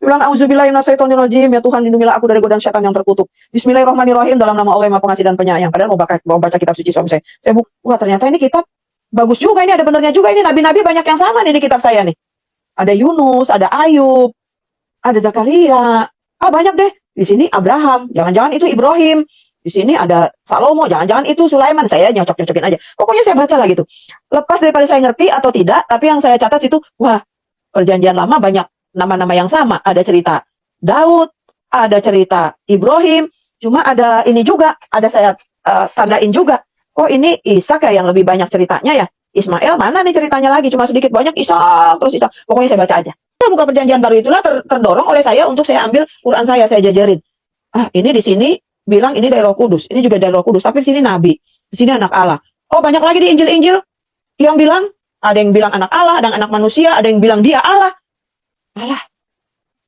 Ulang auzubillahiminasyaitonirrajim. Ya Tuhan, lindungilah aku dari godaan setan yang terkutuk. Bismillahirrahmanirrahim. Dalam nama Allah yang Maha Pengasih dan Penyayang. Padahal mau baca kitab suci suami saya. Wah ternyata ini kitab bagus juga, ini ada benernya juga, ini nabi-nabi banyak yang sama nih di kitab saya nih. Ada Yunus, ada Ayub, ada Zakaria. Banyak deh. Di sini Abraham, jangan-jangan itu Ibrahim. Di sini ada Salomo, jangan-jangan itu Sulaiman. Saya nyocok-nyocokin aja. Pokoknya saya baca lah gitu. Lepas daripada saya ngerti atau tidak, tapi yang saya catat itu, wah, perjanjian lama banyak nama-nama yang sama. Ada cerita Daud, ada cerita Ibrahim, cuma ada ini juga, ada saya tandain juga. Oh ini Ishak yang lebih banyak ceritanya ya. Ismail mana nih ceritanya lagi, cuma sedikit banyak Ishak, terus Ishak. Pokoknya saya baca aja. Buka perjanjian baru itulah terdorong oleh saya untuk saya ambil Quran saya jajarin. Ini di sini bilang ini dari Roh Kudus, ini juga dari Roh Kudus, tapi di sini nabi, di sini anak Allah. Oh banyak lagi di Injil-Injil yang bilang, ada yang bilang anak Allah, ada yang anak manusia, ada yang bilang dia Allah. Allah.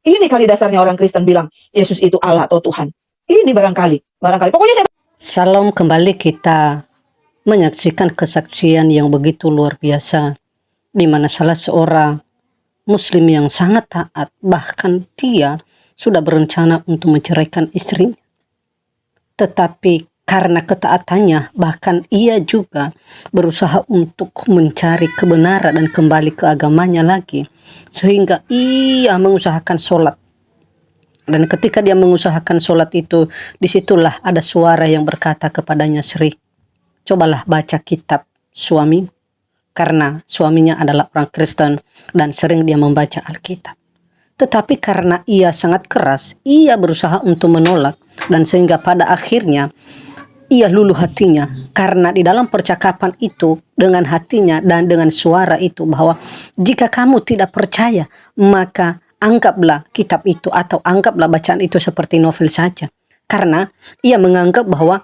Ini kali dasarnya orang Kristen bilang Yesus itu Allah atau Tuhan. Ini barangkali. Pokoknya saya. Salam, kembali kita menyaksikan kesaksian yang begitu luar biasa, di mana salah seorang Muslim yang sangat taat, bahkan dia sudah berencana untuk menceraikan istrinya. Tetapi karena ketaatannya, bahkan ia juga berusaha untuk mencari kebenaran dan kembali ke agamanya lagi. Sehingga ia mengusahakan sholat. Dan ketika dia mengusahakan sholat itu, disitulah ada suara yang berkata kepadanya, Sri, cobalah baca kitab suami. Karena suaminya adalah orang Kristen dan sering dia membaca Alkitab. Tetapi karena ia sangat keras, ia berusaha untuk menolak. Dan sehingga pada akhirnya ia luluh hatinya. Karena di dalam percakapan itu dengan hatinya dan dengan suara itu bahwa jika kamu tidak percaya, maka anggaplah kitab itu atau anggaplah bacaan itu seperti novel saja. Karena ia menganggap bahwa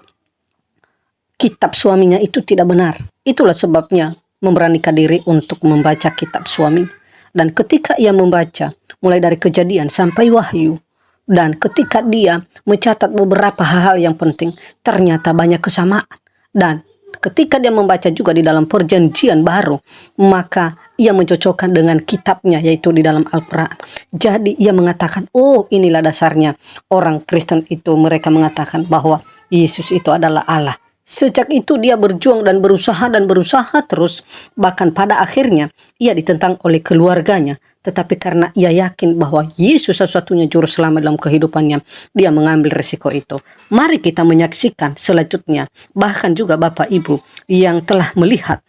kitab suaminya itu tidak benar. Itulah sebabnya memberanikan diri untuk membaca kitab suami. Dan ketika ia membaca mulai dari Kejadian sampai Wahyu, dan ketika dia mencatat beberapa hal yang penting, ternyata banyak kesamaan. Dan ketika dia membaca juga di dalam perjanjian baru, maka ia mencocokkan dengan kitabnya, yaitu di dalam Al-Quran. Jadi ia mengatakan, oh inilah dasarnya orang Kristen itu, mereka mengatakan bahwa Yesus itu adalah Allah. Sejak itu dia berjuang dan berusaha terus. Bahkan pada akhirnya ia ditentang oleh keluarganya. Tetapi karena ia yakin bahwa Yesus satu-satunya juru selamat dalam kehidupannya, dia mengambil risiko itu. Mari kita menyaksikan selanjutnya. Bahkan juga Bapak Ibu yang telah melihat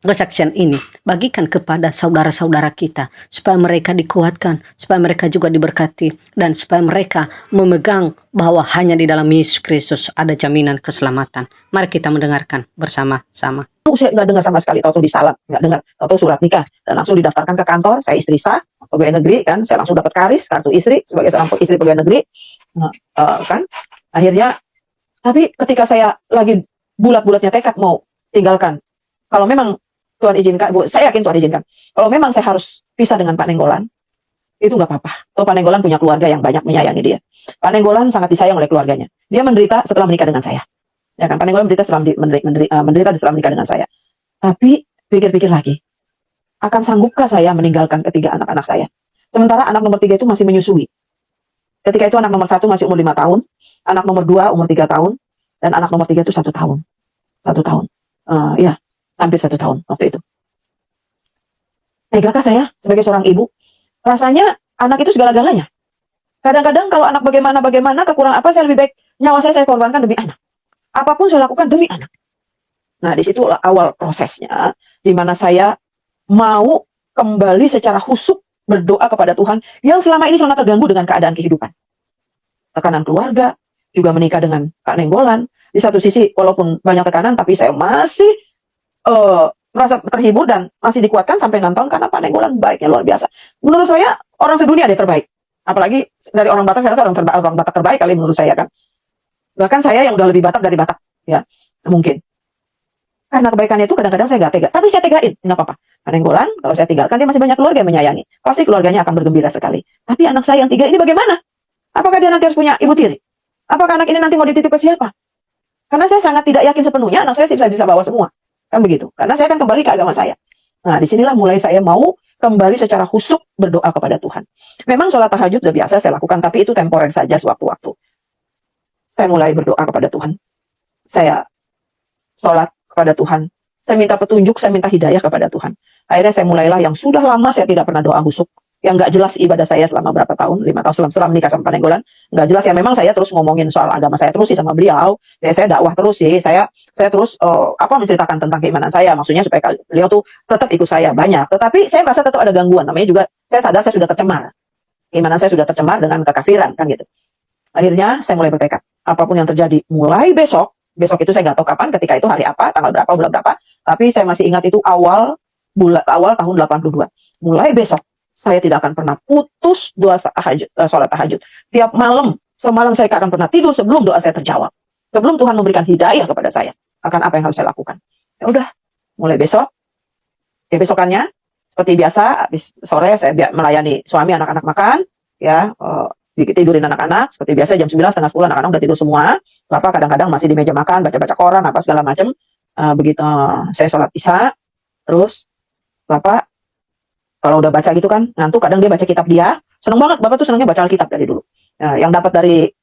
kesaksian ini, bagikan kepada saudara-saudara kita supaya mereka dikuatkan, supaya mereka juga diberkati, dan supaya mereka memegang bahwa hanya di dalam Yesus Kristus ada jaminan keselamatan. Mari kita mendengarkan bersama-sama. Saya nggak dengar sama sekali, tahu disalat, nggak dengar, tahu surat nikah, dan langsung didaftarkan ke kantor. Saya istri sah, pegawai negeri kan, saya langsung dapat karis, kartu istri sebagai seorang istri pegawai negeri, kan. Akhirnya, tapi ketika saya lagi bulat-bulatnya tekad mau tinggalkan, kalau memang Tuhan izinkan, Bu, saya yakin Tuhan izinkan. Kalau memang saya harus pisah dengan Pak Nenggolan, itu nggak apa-apa. Pak Nenggolan punya keluarga yang banyak menyayangi dia. Pak Nenggolan sangat disayang oleh keluarganya. Dia menderita setelah menikah dengan saya. Ya kan, Pak Nenggolan menderita setelah menikah dengan saya. Tapi pikir-pikir lagi, akan sanggupkah saya meninggalkan ketiga anak-anak saya? Sementara anak nomor 3 itu masih menyusui. Ketika itu anak nomor 1 masih umur 5 tahun, anak nomor 2 umur 3 tahun, dan anak nomor 3 itu 1 tahun. 1 tahun. Ya. Hampir 1 tahun waktu itu. Tegakah saya sebagai seorang ibu? Rasanya anak itu segala-galanya. Kadang-kadang kalau anak bagaimana, kekurangan apa, saya lebih baik nyawa saya korbankan demi anak. Apapun saya lakukan demi anak. Nah, di situ awal prosesnya, di mana saya mau kembali secara khusyuk berdoa kepada Tuhan yang selama ini sangat terganggu dengan keadaan kehidupan. Tekanan keluarga, juga menikah dengan Kak Nenggolan. Di satu sisi, walaupun banyak tekanan, tapi saya masih merasa terhibur dan masih dikuatkan sampai nonton karena Pak Nenggolan baiknya luar biasa. Menurut saya orang sedunia dia terbaik. Apalagi dari orang Batak, saya rasa orang Batak terbaik kali menurut saya kan. Bahkan saya yang udah lebih Batak dari Batak, ya mungkin. Karena kebaikannya itu kadang-kadang saya nggak tega, tapi saya tegain, nggak apa-apa. Pak Nenggolan kalau saya tinggalkan dia masih banyak keluarga yang menyayangi. Pasti keluarganya akan bergembira sekali. Tapi anak saya yang 3 ini bagaimana? Apakah dia nanti harus punya ibu tiri? Apakah anak ini nanti mau dititip ke siapa? Karena saya sangat tidak yakin sepenuhnya anak saya bisa bawa semua. Kan begitu. Karena saya akan kembali ke agama saya. Nah, disinilah mulai saya mau kembali secara khusyuk berdoa kepada Tuhan. Memang sholat tahajud sudah biasa saya lakukan, tapi itu temporer saja sewaktu-waktu. Saya mulai berdoa kepada Tuhan. Saya sholat kepada Tuhan. Saya minta petunjuk, saya minta hidayah kepada Tuhan. Akhirnya saya mulailah yang sudah lama saya tidak pernah doa khusyuk. Yang nggak jelas ibadah saya selama berapa tahun, 5 tahun setelah menikah sama Panenggolan, nggak jelas ya. Memang saya terus ngomongin soal agama saya terus sih sama beliau. Saya dakwah terus sih. Saya terus menceritakan tentang keimanan saya. Maksudnya supaya beliau tuh tetap ikut saya banyak. Tetapi saya merasa tetap ada gangguan. Namanya juga saya sadar saya sudah tercemar. Keimanan saya sudah tercemar dengan kekafiran kan gitu. Akhirnya saya mulai bertekad. Apapun yang terjadi mulai besok itu saya nggak tahu kapan, ketika itu hari apa, tanggal berapa, bulan berapa. Tapi saya masih ingat itu awal tahun 82. Mulai besok saya tidak akan pernah putus sholat tahajud. Tiap malam, semalam saya akan pernah tidur sebelum doa saya terjawab. Sebelum Tuhan memberikan hidayah kepada saya akan apa yang harus saya lakukan. Ya udah, mulai besok. Ya besokannya seperti biasa, habis sore saya melayani suami, anak-anak makan, ya tidurin anak-anak. Seperti biasa jam 9, setengah 10 anak-anak udah tidur semua. Bapak kadang-kadang masih di meja makan, baca-baca koran, apa segala macam. Begitu saya sholat isya, terus Bapak kalau udah baca gitu kan, ngantuk, kadang dia baca kitab dia. Seneng banget, Bapak tuh senangnya baca Alkitab dari dulu. Yang dapat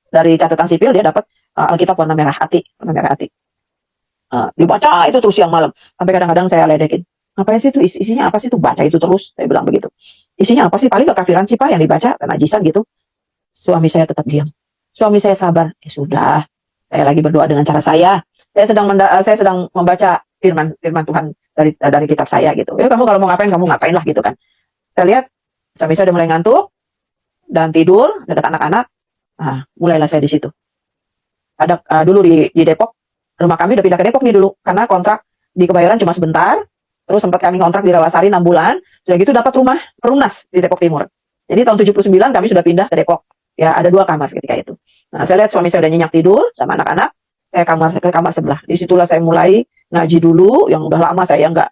dari catatan sipil, dia dapat Alkitab warna merah hati. Dibaca itu terus siang malam. Sampai kadang-kadang saya ledekin. Apa sih itu, isinya apa sih itu, baca itu terus. Saya bilang begitu. Isinya apa sih, paling kekafiran sih Pak yang dibaca, najisan gitu. Suami saya tetap diam. Suami saya sabar. Ya sudah, saya lagi berdoa dengan cara saya. Saya sedang membaca firman Tuhan dari kitab saya gitu. Ya kamu kalau mau ngapain, kamu ngapain lah gitu kan. Saya lihat suami saya udah mulai ngantuk dan tidur dekat anak-anak. Mulailah saya di situ. Ada dulu di Depok, rumah kami udah pindah ke Depok nih dulu karena kontrak di Kebayoran cuma sebentar. Terus sempat kami kontrak di Rawasari 6 bulan. Sudah gitu dapat rumah perumnas di Depok Timur. Jadi tahun 79 kami sudah pindah ke Depok. Ya ada 2 kamar ketika itu. Nah saya lihat suami saya udah nyenyak tidur sama anak-anak. Saya ke kamar sebelah. Disitulah saya mulai ngaji dulu. Yang udah lama saya nggak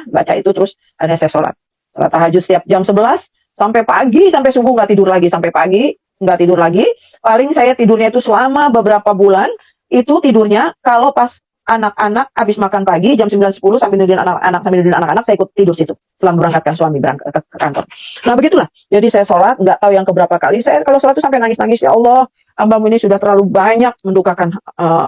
baca itu, terus akhirnya saya sholat tahajud setiap jam 11 sampai pagi, sampai subuh nggak tidur lagi, sampai pagi nggak tidur lagi. Paling saya tidurnya itu selama beberapa bulan itu tidurnya kalau pas anak-anak habis makan pagi jam 9.10 sambil nungguin anak-anak saya ikut tidur situ setelah memberangkatkan suami berangkat ke kantor. Nah begitulah. Jadi saya sholat nggak tahu yang keberapa kali. Saya kalau sholat itu sampai nangis-nangis, ya Allah, hambamu ini sudah terlalu banyak mendukakan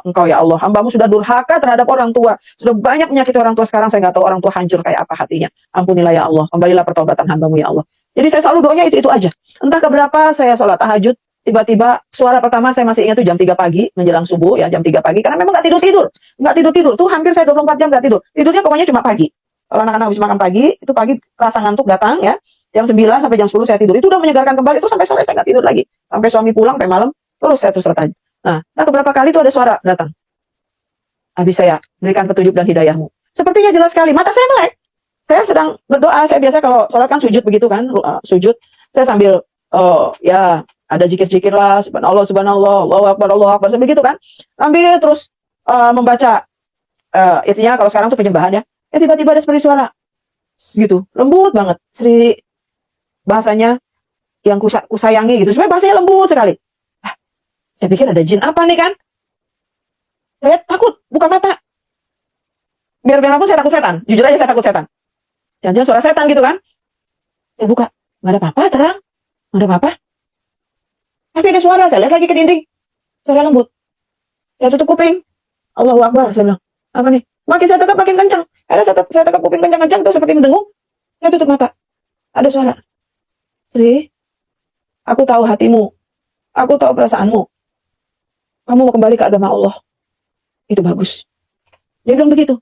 engkau ya Allah. Hambamu sudah durhaka terhadap orang tua. Sudah banyak menyakiti orang tua, sekarang saya nggak tahu orang tua hancur kayak apa hatinya. Ampunilah ya Allah. Kembalilah pertobatan hambamu ya Allah. Jadi saya selalu doanya itu aja. Entah keberapa saya sholat tahajud, tiba-tiba suara pertama saya masih ingat tuh jam 3 pagi menjelang subuh ya, jam 3 pagi. Karena memang nggak tidur. Tuh hampir saya 24 jam nggak tidur. Tidurnya pokoknya cuma pagi. Kalau anak-anak habis makan pagi, itu pagi rasa ngantuk datang ya. Jam 9 sampai jam 10 saya tidur. Itu udah menyegarkan kembali. Itu sampai sore saya nggak tidur lagi. Sampai suami pulang, sampai malam. Terus saya terus tahajud. Nah, beberapa kali itu ada suara datang. Habis saya berikan petunjuk dan hidayahmu. Sepertinya jelas sekali. Mata saya melek. Saya sedang berdoa. Saya biasa kalau sholat kan sujud begitu kan. Sujud. Saya sambil, ada zikir-zikir lah. Subhanallah, Allahu Akbar. Saya begitu kan. Sambil terus membaca. Intinya kalau sekarang tuh penyembahan ya. Tiba-tiba ada seperti suara. Gitu. Lembut banget. Bahasanya yang kusayangi gitu. Sebenarnya bahasanya lembut sekali. Saya pikir ada jin apa nih kan? Saya takut, buka mata. Biar apa saya takut setan. Jujur aja saya takut setan. Jangan-jangan suara setan gitu kan? Saya buka, nggak ada apa-apa, terang. Nggak ada apa-apa. Tapi ada suara, saya lihat lagi ke dinding. Suara lembut. Saya tutup kuping. Allahu Akbar, saya bilang. Apa nih? Makin saya tekap makin kencang. Saya tekap kuping kencang-kencang tuh seperti mendengung. Saya tutup mata. Ada suara. Sri, aku tahu hatimu. Aku tahu perasaanmu. Kamu mau kembali ke agama Allah. Itu bagus. Dia bilang begitu.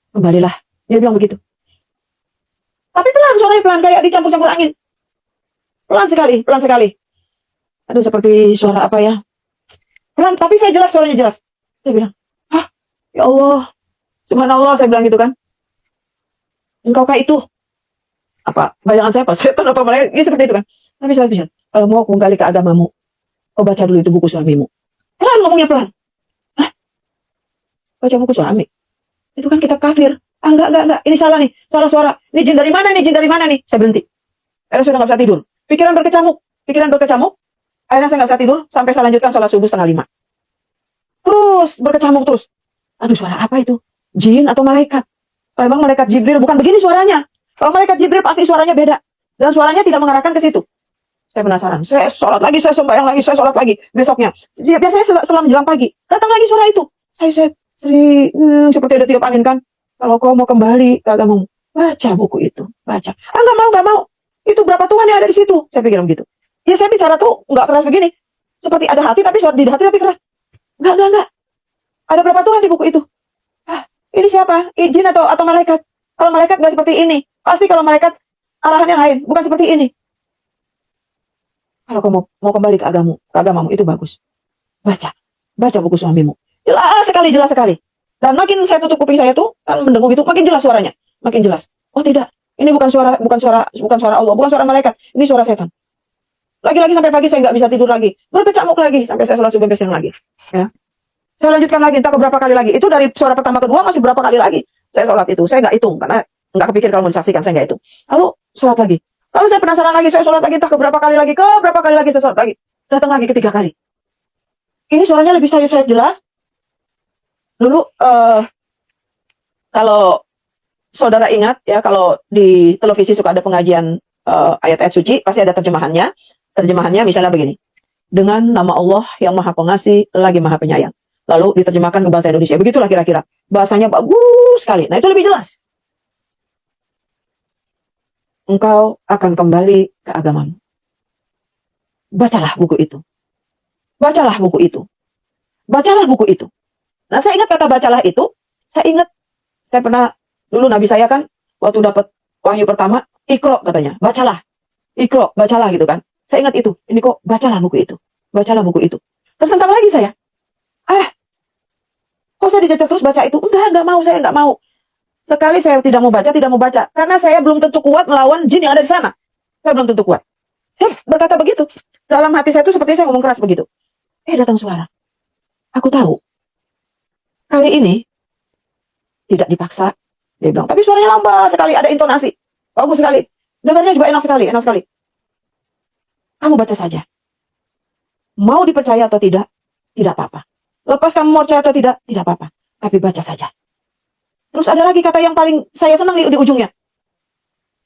Kembalilah. Dia bilang begitu. Tapi pelan, suaranya pelan. Kayak dicampur-campur angin. Pelan sekali. Aduh, seperti suara apa ya. Pelan, tapi saya jelas, suaranya jelas. Saya bilang, ya Allah. Subhanallah, saya bilang gitu kan. Engkau kayak itu. Apa? Bayangan saya apa? Setan apa malaikat? Ya, seperti itu kan. Tapi saya bilang, kalau mau kembali ke agamamu, kau baca dulu itu buku suamimu. Pelan ngomongnya pelan. Baca buku suami. Itu kan kitab kafir. Enggak. Ini salah nih. Salah suara. Ini jin dari mana nih? Saya berhenti. Akhirnya sudah nggak bisa tidur. Pikiran berkecamuk. Akhirnya saya nggak bisa tidur. Sampai saya lanjutkan sholat subuh 4:30. Terus berkecamuk terus. Aduh, suara apa itu? Jin atau malaikat? Memang malaikat Jibril. Bukan begini suaranya. Kalau malaikat Jibril pasti suaranya beda. Dan suaranya tidak mengarahkan ke situ. Saya penasaran. Saya sholat lagi, saya sembahyang lagi, saya sholat lagi. Besoknya. Biasanya setelah menjelang pagi. Datang lagi suara itu. Saya seperti ada tiup angin kan. Kalau kau mau kembali ke agamamu, baca buku itu. Baca. Ah, nggak mau. Itu berapa Tuhan yang ada di situ? Saya pikir begitu. Ya saya bicara tuh nggak keras begini. Seperti ada hati, tapi suara di hati tapi keras. Nggak. Ada berapa Tuhan di buku itu? Ah, ini siapa? Jin atau malaikat? Kalau malaikat nggak seperti ini. Pasti kalau malaikat arahannya lain, bukan seperti ini. Kalau kamu mau kembali ke agamamu itu bagus. Baca buku suamimu. Jelas sekali. Dan makin saya tutup kuping saya tuh, kan mendengung gitu, makin jelas suaranya, makin jelas. Oh tidak, ini bukan suara Allah, bukan suara malaikat, ini suara setan. Lagi-lagi sampai pagi saya nggak bisa tidur lagi, berkecamuk lagi sampai saya sholat subuh siang lagi. Ya, saya lanjutkan lagi, entah beberapa kali lagi. Itu dari suara pertama kedua masih berapa kali lagi saya sholat itu, saya nggak hitung karena nggak kepikir kalau mau disaksikan, saya nggak hitung. Lalu sholat lagi. Lalu saya penasaran lagi, saya sholat lagi, entah berapa kali lagi saya sholat lagi. Datang lagi ketiga kali. Ini suaranya lebih saya jelas. Dulu kalau saudara ingat ya, kalau di televisi suka ada pengajian ayat-ayat suci, pasti ada terjemahannya. Terjemahannya misalnya begini. Dengan nama Allah yang Maha Pengasih lagi Maha Penyayang. Lalu diterjemahkan ke bahasa Indonesia. Begitulah kira-kira. Bahasanya bagus sekali. Nah, itu lebih jelas. Engkau akan kembali ke agamamu. Bacalah buku itu. Bacalah buku itu. Bacalah buku itu. Nah, saya ingat kata bacalah itu, saya pernah, dulu Nabi saya kan, waktu dapat wahyu pertama, Iqra katanya, bacalah. Iqra, bacalah gitu kan. Saya ingat itu, ini kok bacalah buku itu. Bacalah buku itu. Tersentak lagi saya. Kok saya dicecer terus baca itu? Enggak mau, saya enggak mau. Sekali saya tidak mau baca. Karena saya belum tentu kuat melawan jin yang ada di sana. Saya belum tentu kuat. Saya berkata begitu. Dalam hati saya itu seperti saya ngomong keras begitu. Datang suara. Aku tahu. Kali ini tidak dipaksa. Dia bilang, tapi suaranya lambat sekali, ada intonasi. Bagus sekali. Dengarnya juga enak sekali. Kamu baca saja. Mau dipercaya atau tidak apa-apa. Lepas kamu mau percaya atau tidak apa-apa. Tapi baca saja. Terus ada lagi kata yang paling saya senang di ujungnya.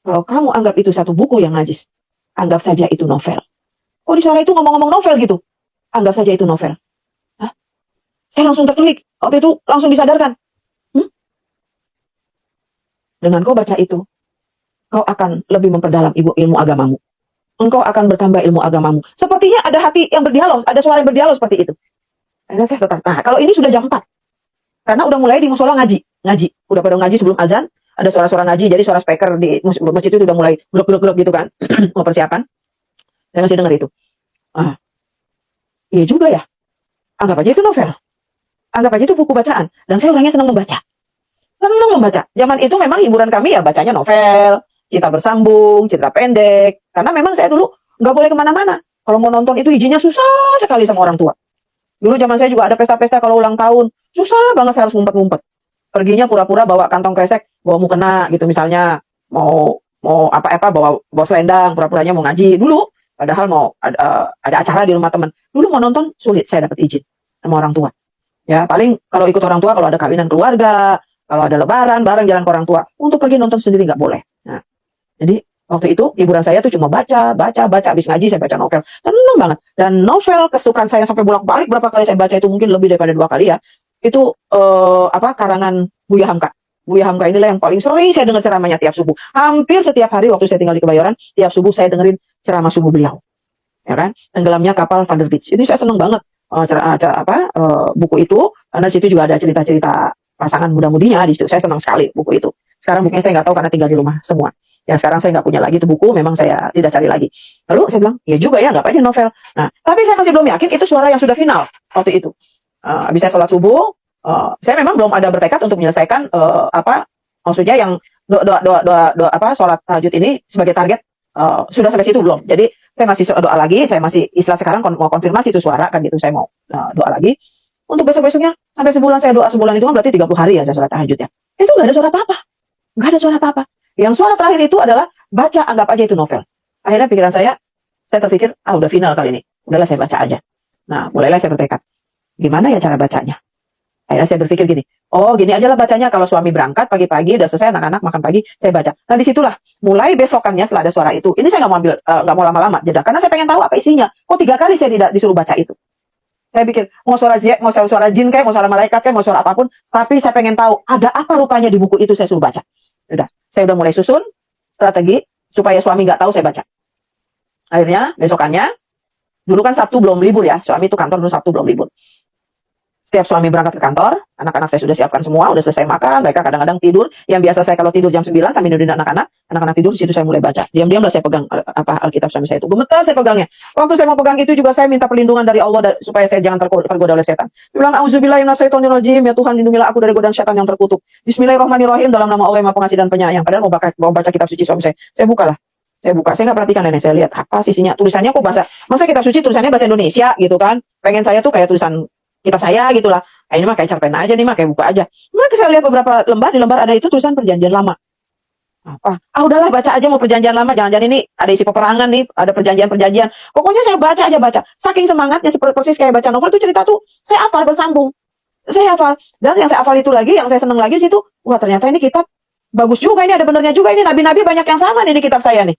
Kalau kamu anggap itu satu buku yang najis, anggap saja itu novel. Oh, di suara itu ngomong-ngomong novel gitu. Anggap saja itu novel. Hah? Saya langsung tercelik. Waktu itu langsung disadarkan. Dengan kau baca itu, kau akan lebih memperdalam ilmu agamamu. Engkau akan bertambah ilmu agamamu. Sepertinya ada hati yang berdialog, ada suara yang berdialog seperti itu. Akhirnya saya tetap. Nah, kalau ini sudah jam 4. Karena udah mulai di musola ngaji. Udah pada ngaji sebelum azan, ada suara-suara ngaji, jadi suara speaker di masjid itu udah mulai blok gitu kan. Mau persiapan. Saya masih dengar itu. Iya juga ya. Anggap aja itu novel. Anggap aja itu buku bacaan. Dan saya orangnya senang membaca. Zaman itu memang hiburan kami ya bacanya novel, cerita bersambung, cerita pendek. Karena memang saya dulu nggak boleh kemana-mana. Kalau mau nonton itu izinnya susah sekali sama orang tua. Dulu zaman saya juga ada pesta-pesta kalau ulang tahun. Susah banget saya harus ngumpet-ngumpet. Perginya pura-pura bawa kantong kresek, bawa mukena gitu misalnya. Mau apa-apa bawa selendang, pura-puranya mau ngaji. Dulu padahal mau ada acara di rumah teman. Dulu mau nonton sulit saya dapat izin sama orang tua. Ya, paling kalau ikut orang tua kalau ada kawinan keluarga, kalau ada lebaran, bareng jalan ke orang tua. Untuk pergi nonton sendiri nggak boleh. Nah, jadi waktu itu hiburan saya tuh cuma baca. Habis ngaji saya baca novel. Seneng banget. Dan novel kesukaan saya sampai bolak-balik berapa kali saya baca itu mungkin lebih daripada 2 kali ya. Itu karangan Buya Hamka. Buya Hamka inilah yang paling sering saya dengar ceramahnya tiap subuh. Hampir setiap hari waktu saya tinggal di Kebayoran, tiap subuh saya dengerin ceramah subuh beliau. Ya kan? Tenggelamnya kapal Van der Beach. Ini saya seneng banget buku itu karena di situ juga ada cerita-cerita pasangan muda-mudinya di situ. Saya senang sekali buku itu. Sekarang bukunya saya nggak tahu karena tinggal di rumah semua. Ya sekarang saya nggak punya lagi itu buku, memang saya tidak cari lagi. Lalu saya bilang, ya juga ya, nggak aja novel. Nah, tapi saya masih belum yakin itu suara yang sudah final waktu itu. Habis saya sholat subuh, saya memang belum ada bertekad untuk menyelesaikan maksudnya yang doa sholat tahajud ini sebagai target sudah sampai situ belum. Jadi saya masih doa lagi, saya masih istilah sekarang mau konfirmasi itu suara kan gitu, saya mau doa lagi. Untuk besok-besoknya sampai sebulan saya doa sebulan itu kan berarti 30 hari ya saya sholat tahajud ya. Itu nggak ada suara apa-apa. Nggak ada suara apa-apa. Yang suara terakhir itu adalah baca, anggap aja itu novel. Akhirnya pikiran saya terpikir, udah final kali ini. Udahlah saya baca aja. Nah, mulailah saya bertekad. Gimana ya cara bacanya? Akhirnya saya berpikir gini, oh gini aja lah bacanya, kalau suami berangkat pagi-pagi udah selesai anak-anak makan pagi, saya baca. Nah disitulah mulai besokannya setelah ada suara itu, ini saya nggak mau ambil, nggak mau lama-lama jeda, karena saya pengen tahu apa isinya. Kok 3 kali saya tidak disuruh baca itu? Saya pikir mau suara jin kayak, mau suara malaikat kayak, mau suara apapun, tapi saya pengen tahu ada apa rupanya di buku itu, saya suruh baca. Saya udah mulai susun strategi supaya suami nggak tahu saya baca. Akhirnya besokannya, dulu kan Sabtu belum libur ya, suami itu kantor dulu Sabtu belum libur. Setiap suami berangkat ke kantor, anak-anak saya sudah siapkan semua, udah selesai makan, mereka kadang-kadang tidur. Yang biasa saya kalau tidur jam 9 sambil nungguin anak-anak tidur, situ saya mulai baca. Diam-diam lah saya pegang Alkitab suami saya itu. Gemetar saya pegangnya. Waktu saya mau pegang itu juga saya minta perlindungan dari Allah supaya saya jangan tergoda oleh setan. Dia bilang, "Auzubillahi minasyaitonirrajim, ya Tuhan lindungilah aku dari godaan setan yang terkutuk. Bismillahirrahmanirrahim, dalam nama Allah yang Maha Pengasih dan Penyayang." Padahal mau baca kitab suci suami saya. Saya buka, saya nggak perhatikan nenek, saya lihat apa sisinya, tulisannya kok bahasa, masa kitab suci tulisannya bahasa Indonesia gitu kan? Pengen saya tuh kayak tulisan kitab saya gitulah. Ini mah kayak cerpen aja nih mah, kayak buka aja. Maka saya lihat beberapa lembar, di lembar ada itu tulisan perjanjian lama. Apa? Udahlah baca aja, mau perjanjian lama, jangan-jangan ini ada isi peperangan nih, ada perjanjian-perjanjian. Pokoknya saya baca aja baca. Saking semangatnya seperti persis kayak baca novel, itu cerita tuh saya hafal bersambung. Saya hafal. Dan yang saya hafal itu lagi, yang saya seneng lagi situ, wah ternyata ini kitab bagus juga, ini ada benernya juga, ini nabi-nabi banyak yang sama nih di kitab saya nih.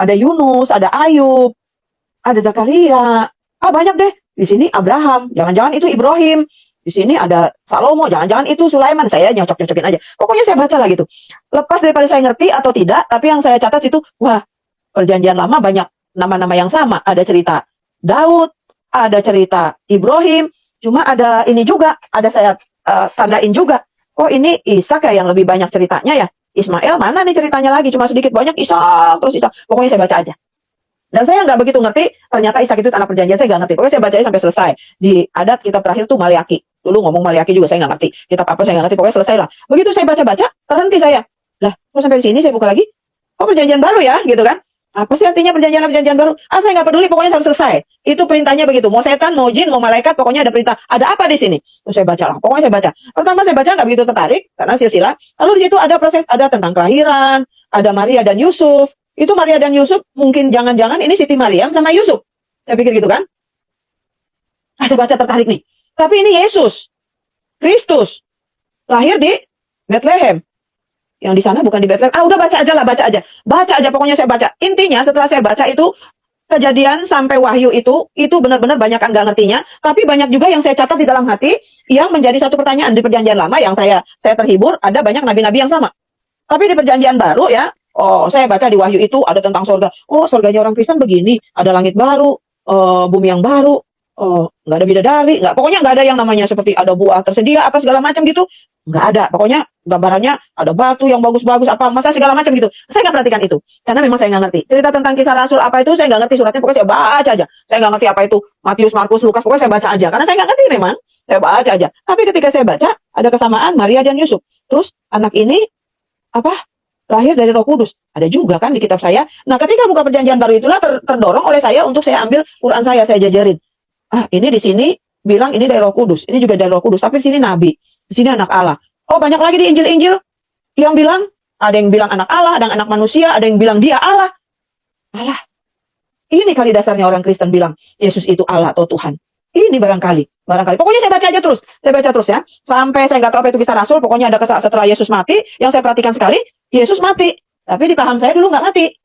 Ada Yunus, ada Ayub, ada Zakaria. Banyak deh. Di sini Abraham, jangan-jangan itu Ibrahim. Di sini ada Salomo, jangan-jangan itu Sulaiman. Saya nyocok-nyocokin aja. Pokoknya saya baca lah gitu. Lepas daripada saya ngerti atau tidak, tapi yang saya catat situ, wah, perjanjian lama banyak nama-nama yang sama. Ada cerita Daud, ada cerita Ibrahim, cuma ada ini juga, ada saya tandain juga. Oh ini Ishak yang lebih banyak ceritanya ya. Ismail mana nih ceritanya lagi, cuma sedikit banyak Ishak, terus Ishak. Pokoknya saya baca aja. Dan saya nggak begitu ngerti, ternyata Ishak itu tanah perjanjian, saya nggak ngerti. Pokoknya saya bacanya sampai selesai. Di adat kitab terakhir tuh Maleaki. Dulu ngomong Maleaki juga, saya nggak ngerti. Kitab apa saya nggak ngerti, pokoknya selesai lah. Begitu saya baca-baca, terhenti saya. Lah, kok sampai di sini saya buka lagi? Oh perjanjian baru ya, gitu kan? Apa sih artinya perjanjian baru? Saya nggak peduli, pokoknya harus selesai. Itu perintahnya begitu. Mau setan, mau jin, mau malaikat, pokoknya ada perintah. Ada apa di sini? Terus saya baca lah. Pokoknya saya baca. Pertama saya baca nggak begitu tertarik, karena silsilah. Lalu di situ ada proses, ada tentang kelahiran, ada Maria dan Yusuf. Itu Maria dan Yusuf, mungkin jangan-jangan ini Siti Maryam sama Yusuf. Saya pikir gitu kan. Saya baca tertarik nih. Tapi ini Yesus, Kristus, lahir di Bethlehem. Yang di sana bukan di Bethlehem. Udah baca aja lah, baca aja. Baca aja, pokoknya saya baca. Intinya setelah saya baca itu, Kejadian sampai Wahyu itu benar-benar banyak yang nggak ngertinya. Tapi banyak juga yang saya catat di dalam hati, yang menjadi satu pertanyaan di perjanjian lama yang saya terhibur, ada banyak nabi-nabi yang sama. Tapi di perjanjian baru ya, saya baca di Wahyu itu ada tentang surga. Surganya orang Kristen begini, ada langit baru, bumi yang baru, nggak ada bidadari, pokoknya nggak ada yang namanya seperti ada buah tersedia, apa segala macam gitu. Nggak ada. Pokoknya gambarannya ada batu yang bagus-bagus, apa masa segala macam gitu. Saya nggak perhatikan itu, karena memang saya nggak ngerti. Cerita tentang kisah Rasul apa itu saya nggak ngerti suratnya, pokoknya saya baca aja. Saya nggak ngerti apa itu Matius, Markus, Lukas, pokoknya saya baca aja. Karena saya nggak ngerti memang, saya baca aja. Tapi ketika saya baca, ada kesamaan Maria dan Yusuf. Terus anak ini lahir dari Roh Kudus. Ada juga kan di kitab saya. Nah, ketika buka perjanjian baru itulah terdorong oleh saya untuk saya ambil Quran saya jajarin. Ini di sini bilang ini dari Roh Kudus, ini juga dari Roh Kudus, tapi di sini nabi, di sini anak Allah. Banyak lagi di Injil-Injil yang bilang, ada yang bilang anak Allah, ada yang anak manusia, ada yang bilang dia Allah. Allah. Ini kali dasarnya orang Kristen bilang Yesus itu Allah atau Tuhan. Ini barangkali. Pokoknya saya baca aja terus. Saya baca terus ya. Sampai saya nggak tahu apa itu kisah Rasul. Pokoknya ada setelah Yesus mati, yang saya perhatikan sekali, Yesus mati. Tapi di paham saya dulu nggak mati.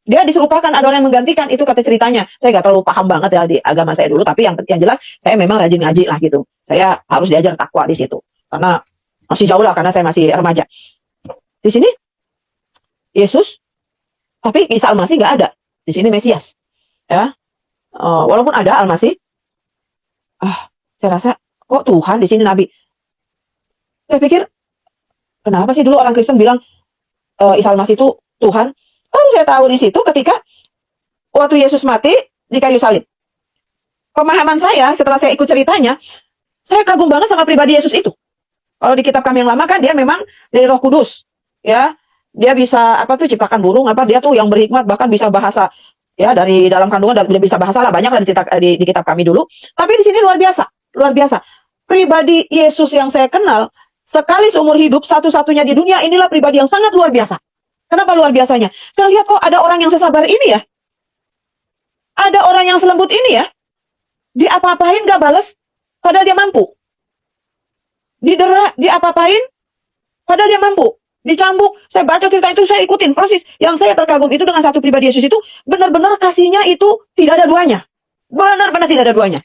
Dia diserupakan, ada orang yang menggantikan. Itu kata ceritanya. Saya nggak terlalu paham banget ya di agama saya dulu. Tapi yang jelas, saya memang rajin ngaji lah gitu. Saya harus diajar takwa di situ. Karena masih jauh lah, karena saya masih remaja. Di sini, Yesus, tapi Isa Al-Masih nggak ada. Di sini Mesias. Ya, walaupun ada Al-Masih, saya rasa kok Tuhan di sini Nabi. Saya pikir kenapa sih dulu orang Kristen bilang Isa Al-Masih itu Tuhan? Saya tahu di situ ketika waktu Yesus mati di kayu salib. Pemahaman saya setelah saya ikut ceritanya, saya kagum banget sama pribadi Yesus itu. Kalau di kitab kami yang lama kan dia memang dari Roh Kudus, ya. Dia bisa ciptakan burung, dia tuh yang berhikmat, bahkan bisa bahasa. Ya, dari dalam kandungan udah bisa bahasa lah, banyak lah di kitab kami dulu. Tapi di sini luar biasa. Pribadi Yesus yang saya kenal, sekali seumur hidup, satu-satunya di dunia, inilah pribadi yang sangat luar biasa. Kenapa luar biasanya? Saya lihat kok ada orang yang sesabar ini ya. Ada orang yang selembut ini ya. Diapa-apain gak bales, padahal dia mampu. didera, diapa-apain, padahal dia mampu. Dicambuk, saya baca cerita itu, saya ikutin persis. Yang saya terkagum itu dengan satu pribadi Yesus itu, benar-benar kasihnya itu tidak ada duanya. Benar-benar tidak ada duanya.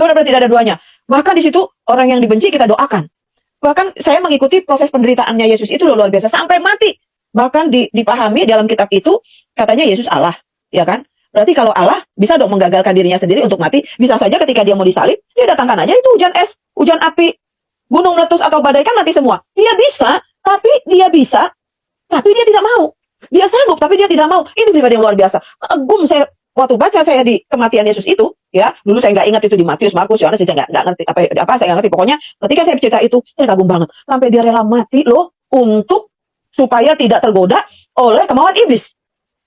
Benar-benar tidak ada duanya. Bahkan di situ, orang yang dibenci kita doakan. Bahkan saya mengikuti proses penderitaannya Yesus itu luar biasa, sampai mati. Bahkan dipahami dalam kitab itu, katanya Yesus Allah. Ya kan? Berarti kalau Allah bisa dong menggagalkan dirinya sendiri untuk mati. Bisa saja ketika dia mau disalib, dia datangkan aja itu hujan es, hujan api, gunung meletus atau badai, kan mati semua. Dia bisa, tapi dia tidak mau. Dia sanggup, tapi dia tidak mau. Ini pribadi yang luar biasa. Kagum saya waktu baca saya di kematian Yesus itu, ya. Dulu saya nggak ingat itu di Matius, Markus, Yohanes, saya nggak ngerti apa saya nggak ngerti. Pokoknya ketika saya cerita itu, saya kagum banget. Sampai dia rela mati loh untuk supaya tidak tergoda oleh kemauan iblis.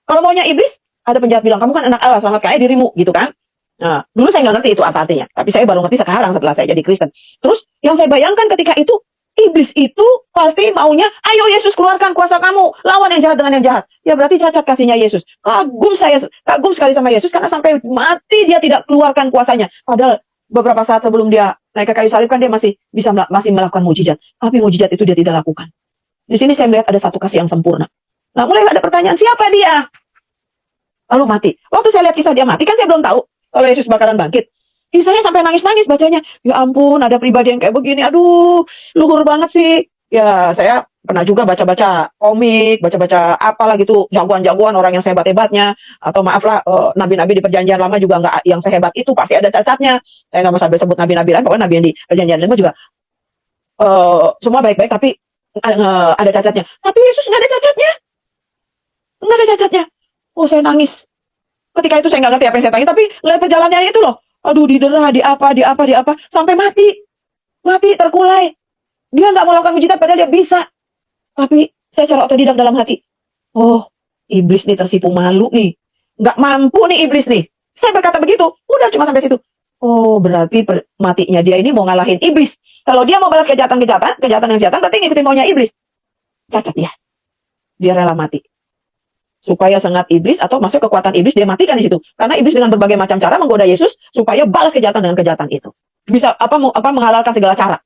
Kalau maunya iblis, ada penjahat bilang, kamu kan anak Allah, selamatkan dirimu, gitu kan. Nah, dulu saya nggak ngerti itu apa artinya. Tapi saya baru ngerti sekarang setelah saya jadi Kristen. Terus, yang saya bayangkan ketika itu, iblis itu pasti maunya, ayo Yesus keluarkan kuasa kamu, lawan yang jahat dengan yang jahat. Ya berarti cacat kasihnya Yesus. Kagum sekali sama Yesus, karena sampai mati dia tidak keluarkan kuasanya. Padahal beberapa saat sebelum dia naik ke kayu salib kan dia masih melakukan mujizat. Tapi mujizat itu dia tidak lakukan. Di sini saya melihat ada satu kasih yang sempurna. Nah, mulai ada pertanyaan, siapa dia? Lalu mati. Waktu saya lihat kisah dia mati, kan saya belum tahu kalau Yesus bakalan bangkit. Kisahnya sampai nangis-nangis bacanya. Ya ampun, ada pribadi yang kayak begini. Aduh, luhur banget sih. Ya, saya pernah juga baca-baca komik, baca-baca apalah gitu, jagoan-jagoan orang yang sehebat-hebatnya. Atau maaflah, nabi-nabi di perjanjian lama juga nggak yang sehebat itu, pasti ada cacatnya. Saya nggak mau sampai sebut nabi-nabi lain, pokoknya nabi yang di perjanjian lama juga semua baik-baik, tapi ada cacatnya. Tapi Yesus nggak ada cacatnya. Nggak ada cacatnya. Oh, saya nangis. Ketika itu saya nggak ngerti apa yang saya tanya, tapi lihat perjalanannya itu loh. Aduh, didera, di apa, sampai mati. Mati, terkulai. Dia nggak melakukan mujizat, padahal dia bisa. Tapi saya secara otodidak dalam hati. Oh, iblis nih tersipu malu nih. Nggak mampu nih iblis nih. Saya berkata begitu. Udah cuma sampai situ. Oh, berarti matinya dia ini mau ngalahin iblis. Kalau dia mau balas kejahatan yang kejahatan, berarti ngikutin maunya iblis. Cacat dia. Dia rela mati. Supaya sengat iblis atau masuk kekuatan iblis, dia matikan di situ. Karena iblis dengan berbagai macam cara menggoda Yesus supaya balas kejahatan dengan kejahatan itu. Bisa menghalalkan segala cara,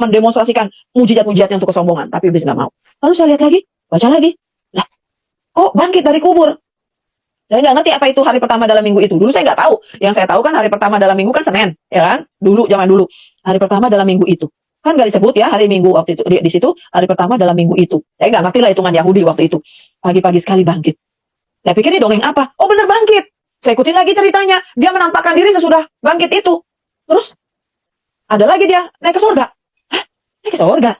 mendemonstrasikan mujizat-mujizatnya untuk kesombongan, tapi iblis nggak mau. Lalu saya lihat lagi, baca lagi, lah, kok bangkit dari kubur? Saya nggak ngerti apa itu hari pertama dalam minggu itu. Dulu saya nggak tahu. Yang saya tahu kan hari pertama dalam minggu kan Senin, ya kan? Zaman dulu. Hari pertama dalam minggu itu. Kan nggak disebut ya hari Minggu waktu itu. Di situ hari pertama dalam minggu itu. Saya nggak ngerti lah hitungan Yahudi waktu itu. Pagi-pagi sekali bangkit. Saya pikir ini dongeng apa? Oh bener bangkit. Saya ikutin lagi ceritanya. Dia menampakkan diri sesudah bangkit itu. Terus ada lagi dia naik ke surga. Hah? Naik ke surga?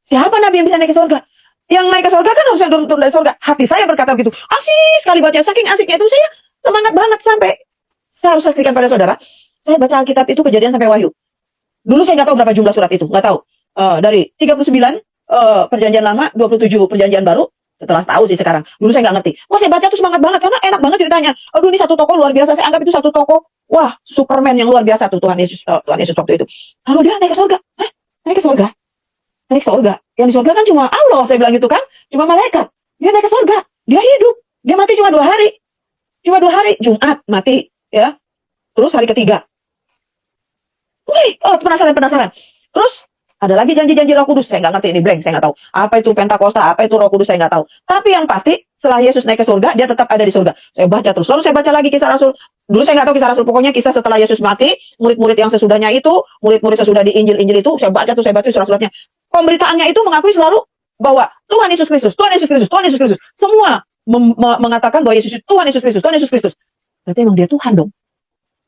Siapa nabi yang bisa naik ke surga? Yang naik ke surga kan harusnya turun dari surga. Hati saya berkata begitu. Asik sekali baca. Saking asiknya itu saya semangat banget sampai saya harus saksikan pada saudara. Saya baca Alkitab itu Kejadian sampai Wahyu. Dulu saya nggak tahu berapa jumlah surat itu. Nggak tahu. Dari 39 perjanjian lama, 27 perjanjian baru. Setelah tahu sih sekarang. Dulu saya nggak ngerti. Wah, saya baca tuh semangat banget karena enak banget ceritanya. Aduh, ini satu tokoh luar biasa. Saya anggap itu satu tokoh. Wah, Superman yang luar biasa tuh Tuhan Yesus waktu itu. Lalu dia naik ke surga. Hah? Naik ke surga? Naik ke surga. Yang di surga kan cuma Allah, saya bilang gitu kan. Cuma malaikat. Dia naik ke surga. Dia hidup. Dia mati cuma 2 hari. Cuma 2 hari. Jumat mati. Ya. Terus hari ketiga. Wih, penasaran. Terus ada lagi janji-janji Roh Kudus. Saya nggak ngerti, ini blank, saya nggak tahu. Apa itu Pentakosta, apa itu Roh Kudus, saya nggak tahu. Tapi yang pasti, setelah Yesus naik ke surga, dia tetap ada di surga. Saya baca terus. Lalu saya baca lagi kisah Rasul. Dulu saya nggak tahu kisah Rasul. Pokoknya kisah setelah Yesus mati, murid-murid yang sesudahnya itu, murid-murid sesudah di Injil itu, saya baca surat-suratnya. Pemberitaannya itu mengakui selalu bahwa Tuhan Yesus Kristus. Semua mengatakan bahwa Yesus Tuhan Yesus Kristus. Berarti emang dia Tuhan dong.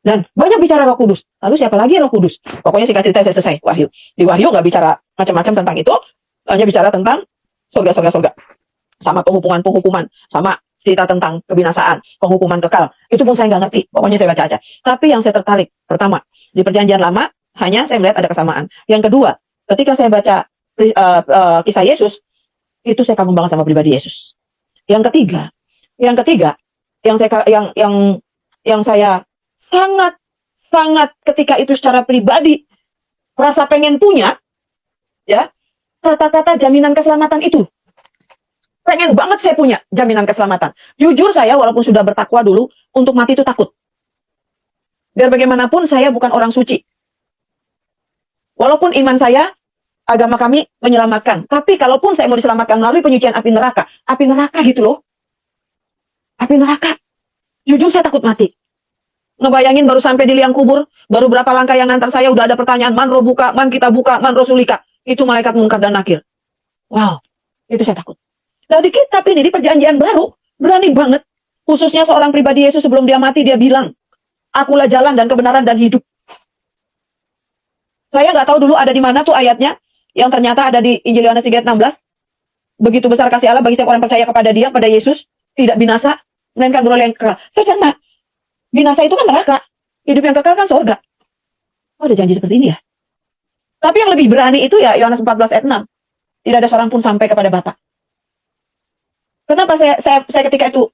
Dan banyak bicara Roh Kudus. Lalu siapa lagi Roh Kudus? Pokoknya singkat cerita saya selesai. Wahyu. Di Wahyu nggak bicara macam-macam tentang itu. Hanya bicara tentang surga. Sama penghukuman. Sama cerita tentang kebinasaan. Penghukuman kekal. Itu pun saya nggak ngerti. Pokoknya saya baca aja. Tapi yang saya tertarik. Pertama, di perjanjian lama, hanya saya melihat ada kesamaan. Yang kedua, ketika saya baca kisah Yesus, itu saya kagum banget sama pribadi Yesus. Yang ketiga, yang saya sangat ketika itu secara pribadi rasa pengen punya, ya, kata-kata jaminan keselamatan itu. Pengen banget saya punya jaminan keselamatan. Jujur saya walaupun sudah bertakwa dulu, untuk mati itu takut. Biar bagaimanapun saya bukan orang suci. Walaupun iman saya, agama kami menyelamatkan. Tapi kalaupun saya mau diselamatkan melalui penyucian api neraka gitu loh. Api neraka. Jujur saya takut mati. Ngebayangin baru sampai di liang kubur, baru berapa langkah yang ngantar saya udah ada pertanyaan, man roh buka, man kita buka, man rasulika. Itu malaikat Munkar dan Nakir. Wow, itu saya takut. Nah di kitab ini, di perjanjian baru, berani banget. Khususnya seorang pribadi Yesus sebelum dia mati, dia bilang, akulah jalan dan kebenaran dan hidup. Saya nggak tahu dulu ada di mana tuh ayatnya, yang ternyata ada di Injil Yohanes 3:16. Begitu besar kasih Allah bagi setiap orang percaya kepada dia, pada Yesus, tidak binasa, melainkan beroleh yang kekal. Saya cerna, binasa itu kan neraka, hidup yang kekal kan surga. Oh, ada janji seperti ini ya. Tapi yang lebih berani itu ya Yohanes 14 ayat 6. Tidak ada seorang pun sampai kepada Bapa. Kenapa saya ketika itu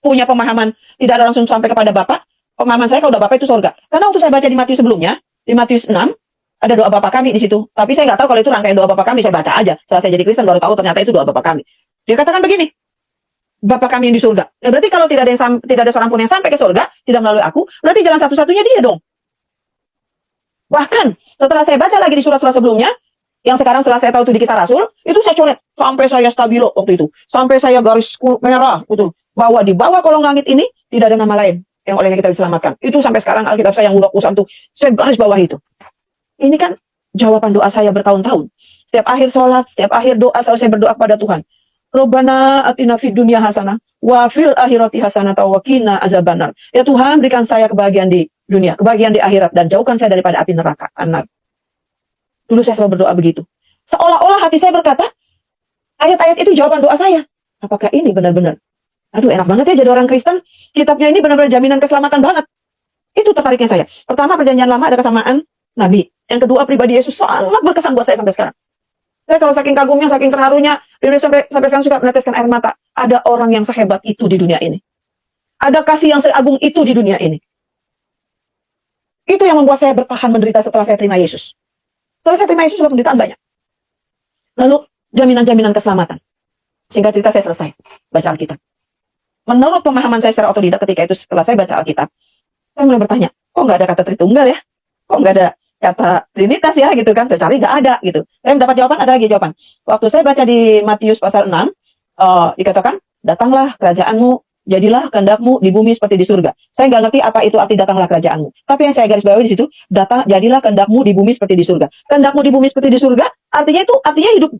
punya pemahaman tidak ada langsung sampai kepada Bapa? Pemahaman saya kalau udah Bapa itu surga. Karena waktu saya baca di Matius sebelumnya, di Matius 6, ada doa Bapa kami di situ. Tapi saya nggak tahu kalau itu rangkaian doa Bapa kami, saya baca aja. Setelah saya jadi Kristen baru tahu ternyata itu doa Bapa kami. Dia katakan begini, Bapa kami yang di surga. Ya, berarti kalau tidak ada seorang pun yang sampai ke surga, tidak melalui aku, berarti jalan satu-satunya dia dong. Bahkan setelah saya baca lagi di surat-surat sebelumnya, yang sekarang setelah saya tahu itu di Kisah Rasul, itu saya coret sampai saya stabilo waktu itu, sampai saya garis merah, itu bahwa di bawah kolong langit ini tidak ada nama lain yang olehnya kita diselamatkan. Itu sampai sekarang Alkitab saya yang udah kusam tuh, saya garis bawah itu. Ini kan jawaban doa saya bertahun-tahun. Setiap akhir sholat, setiap akhir doa selalu saya berdoa kepada Tuhan. Robbana atina fid dunya hasanah wa fil akhirati hasanah wa qina azabannar. Ya Tuhan, berikan saya kebahagiaan di dunia, kebahagiaan di akhirat, dan jauhkan saya daripada api neraka. Dulu saya selalu berdoa begitu. Seolah-olah hati saya berkata, ayat-ayat itu jawaban doa saya. Apakah ini benar-benar? Aduh, enak banget ya jadi orang Kristen. Kitabnya ini benar-benar jaminan keselamatan banget. Itu tertariknya saya. Pertama, perjanjian lama ada kesamaan Nabi. Yang kedua, pribadi Yesus sangat berkesan buat saya sampai sekarang. Saya kalau saking kagumnya, saking terharunya, sampai sekarang suka meneteskan air mata. Ada orang yang sehebat itu di dunia ini. Ada kasih yang seagung itu di dunia ini. Itu yang membuat saya bertahan menderita setelah saya terima Yesus. Setelah saya terima Yesus juga penderitaan banyak. Lalu jaminan-jaminan keselamatan. Singkat cerita saya selesai baca Alkitab. Menurut pemahaman saya secara otodidak ketika itu setelah saya baca Alkitab, saya mulai bertanya, kok nggak ada kata Tritunggal ya? Kok nggak ada kata Trinitas ya gitu kan? Saya cari nggak ada gitu. Saya mendapat jawaban, ada lagi jawaban. Waktu saya baca di Matius pasal 6, dikatakan, datanglah kerajaanmu, jadilah kehendakmu di bumi seperti di surga. Saya nggak ngerti apa itu arti datanglah kerajaanmu. Tapi yang saya garis bawahi di situ, jadilah kehendakmu di bumi seperti di surga. Kehendakmu di bumi seperti di surga, artinya hidup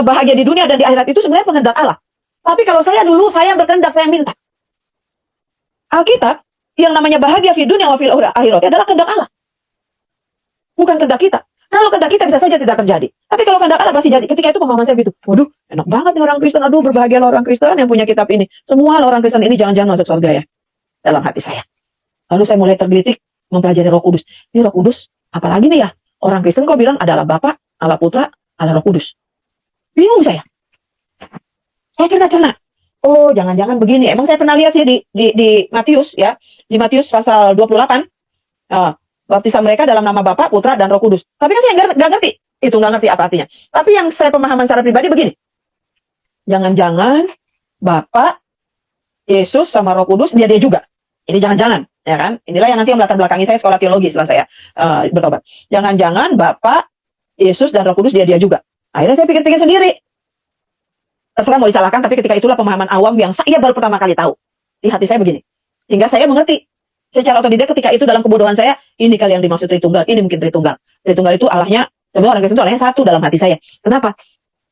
bahagia di dunia dan di akhirat itu sebenarnya kehendak Allah. Tapi kalau saya berkehendak, saya minta. Alkitab, yang namanya bahagia di dunia wa fil akhirat adalah kehendak Allah. Bukan kehendak kita. Kalau kehendak kita bisa saja tidak terjadi. Tapi kalau kehendak Allah pasti jadi. Ketika itu pemahaman saya gitu. Waduh, enak banget nih orang Kristen. Aduh, berbahagialah orang Kristen yang punya kitab ini. Semua orang Kristen ini jangan-jangan masuk surga ya. Dalam hati saya. Lalu saya mulai tergelitik mempelajari Roh Kudus. Ini Roh Kudus, apalagi nih ya? Orang Kristen kok bilang adalah Bapa, Allah Putra, Allah Roh Kudus. Bingung saya. Saya cerna-cerna. Oh, jangan-jangan begini. Emang saya pernah lihat sih di Matius ya. Di Matius pasal 28. Baptisan mereka dalam nama Bapa, Putra, dan Roh Kudus. Tapi kan saya nggak ngerti. Itu nggak ngerti apa artinya. Tapi yang saya pemahaman secara pribadi begini. Jangan-jangan Bapa, Yesus, sama Roh Kudus, dia juga. Ini jangan-jangan. Ya kan? Inilah yang nanti yang melatar belakangi saya sekolah teologi setelah saya bertobat. Jangan-jangan Bapa, Yesus, dan Roh Kudus, dia juga. Akhirnya saya pikir-pikir sendiri. Terserah mau disalahkan, tapi ketika itulah pemahaman awam yang saya baru pertama kali tahu. Di hati saya begini. Sehingga saya mengerti. Secara otodidak ketika itu dalam kebodohan saya, ini kali yang dimaksud Tritunggal, ini mungkin Tritunggal. Tritunggal itu Allahnya, sebenarnya orang Kristen itu Allahnya satu dalam hati saya. Kenapa?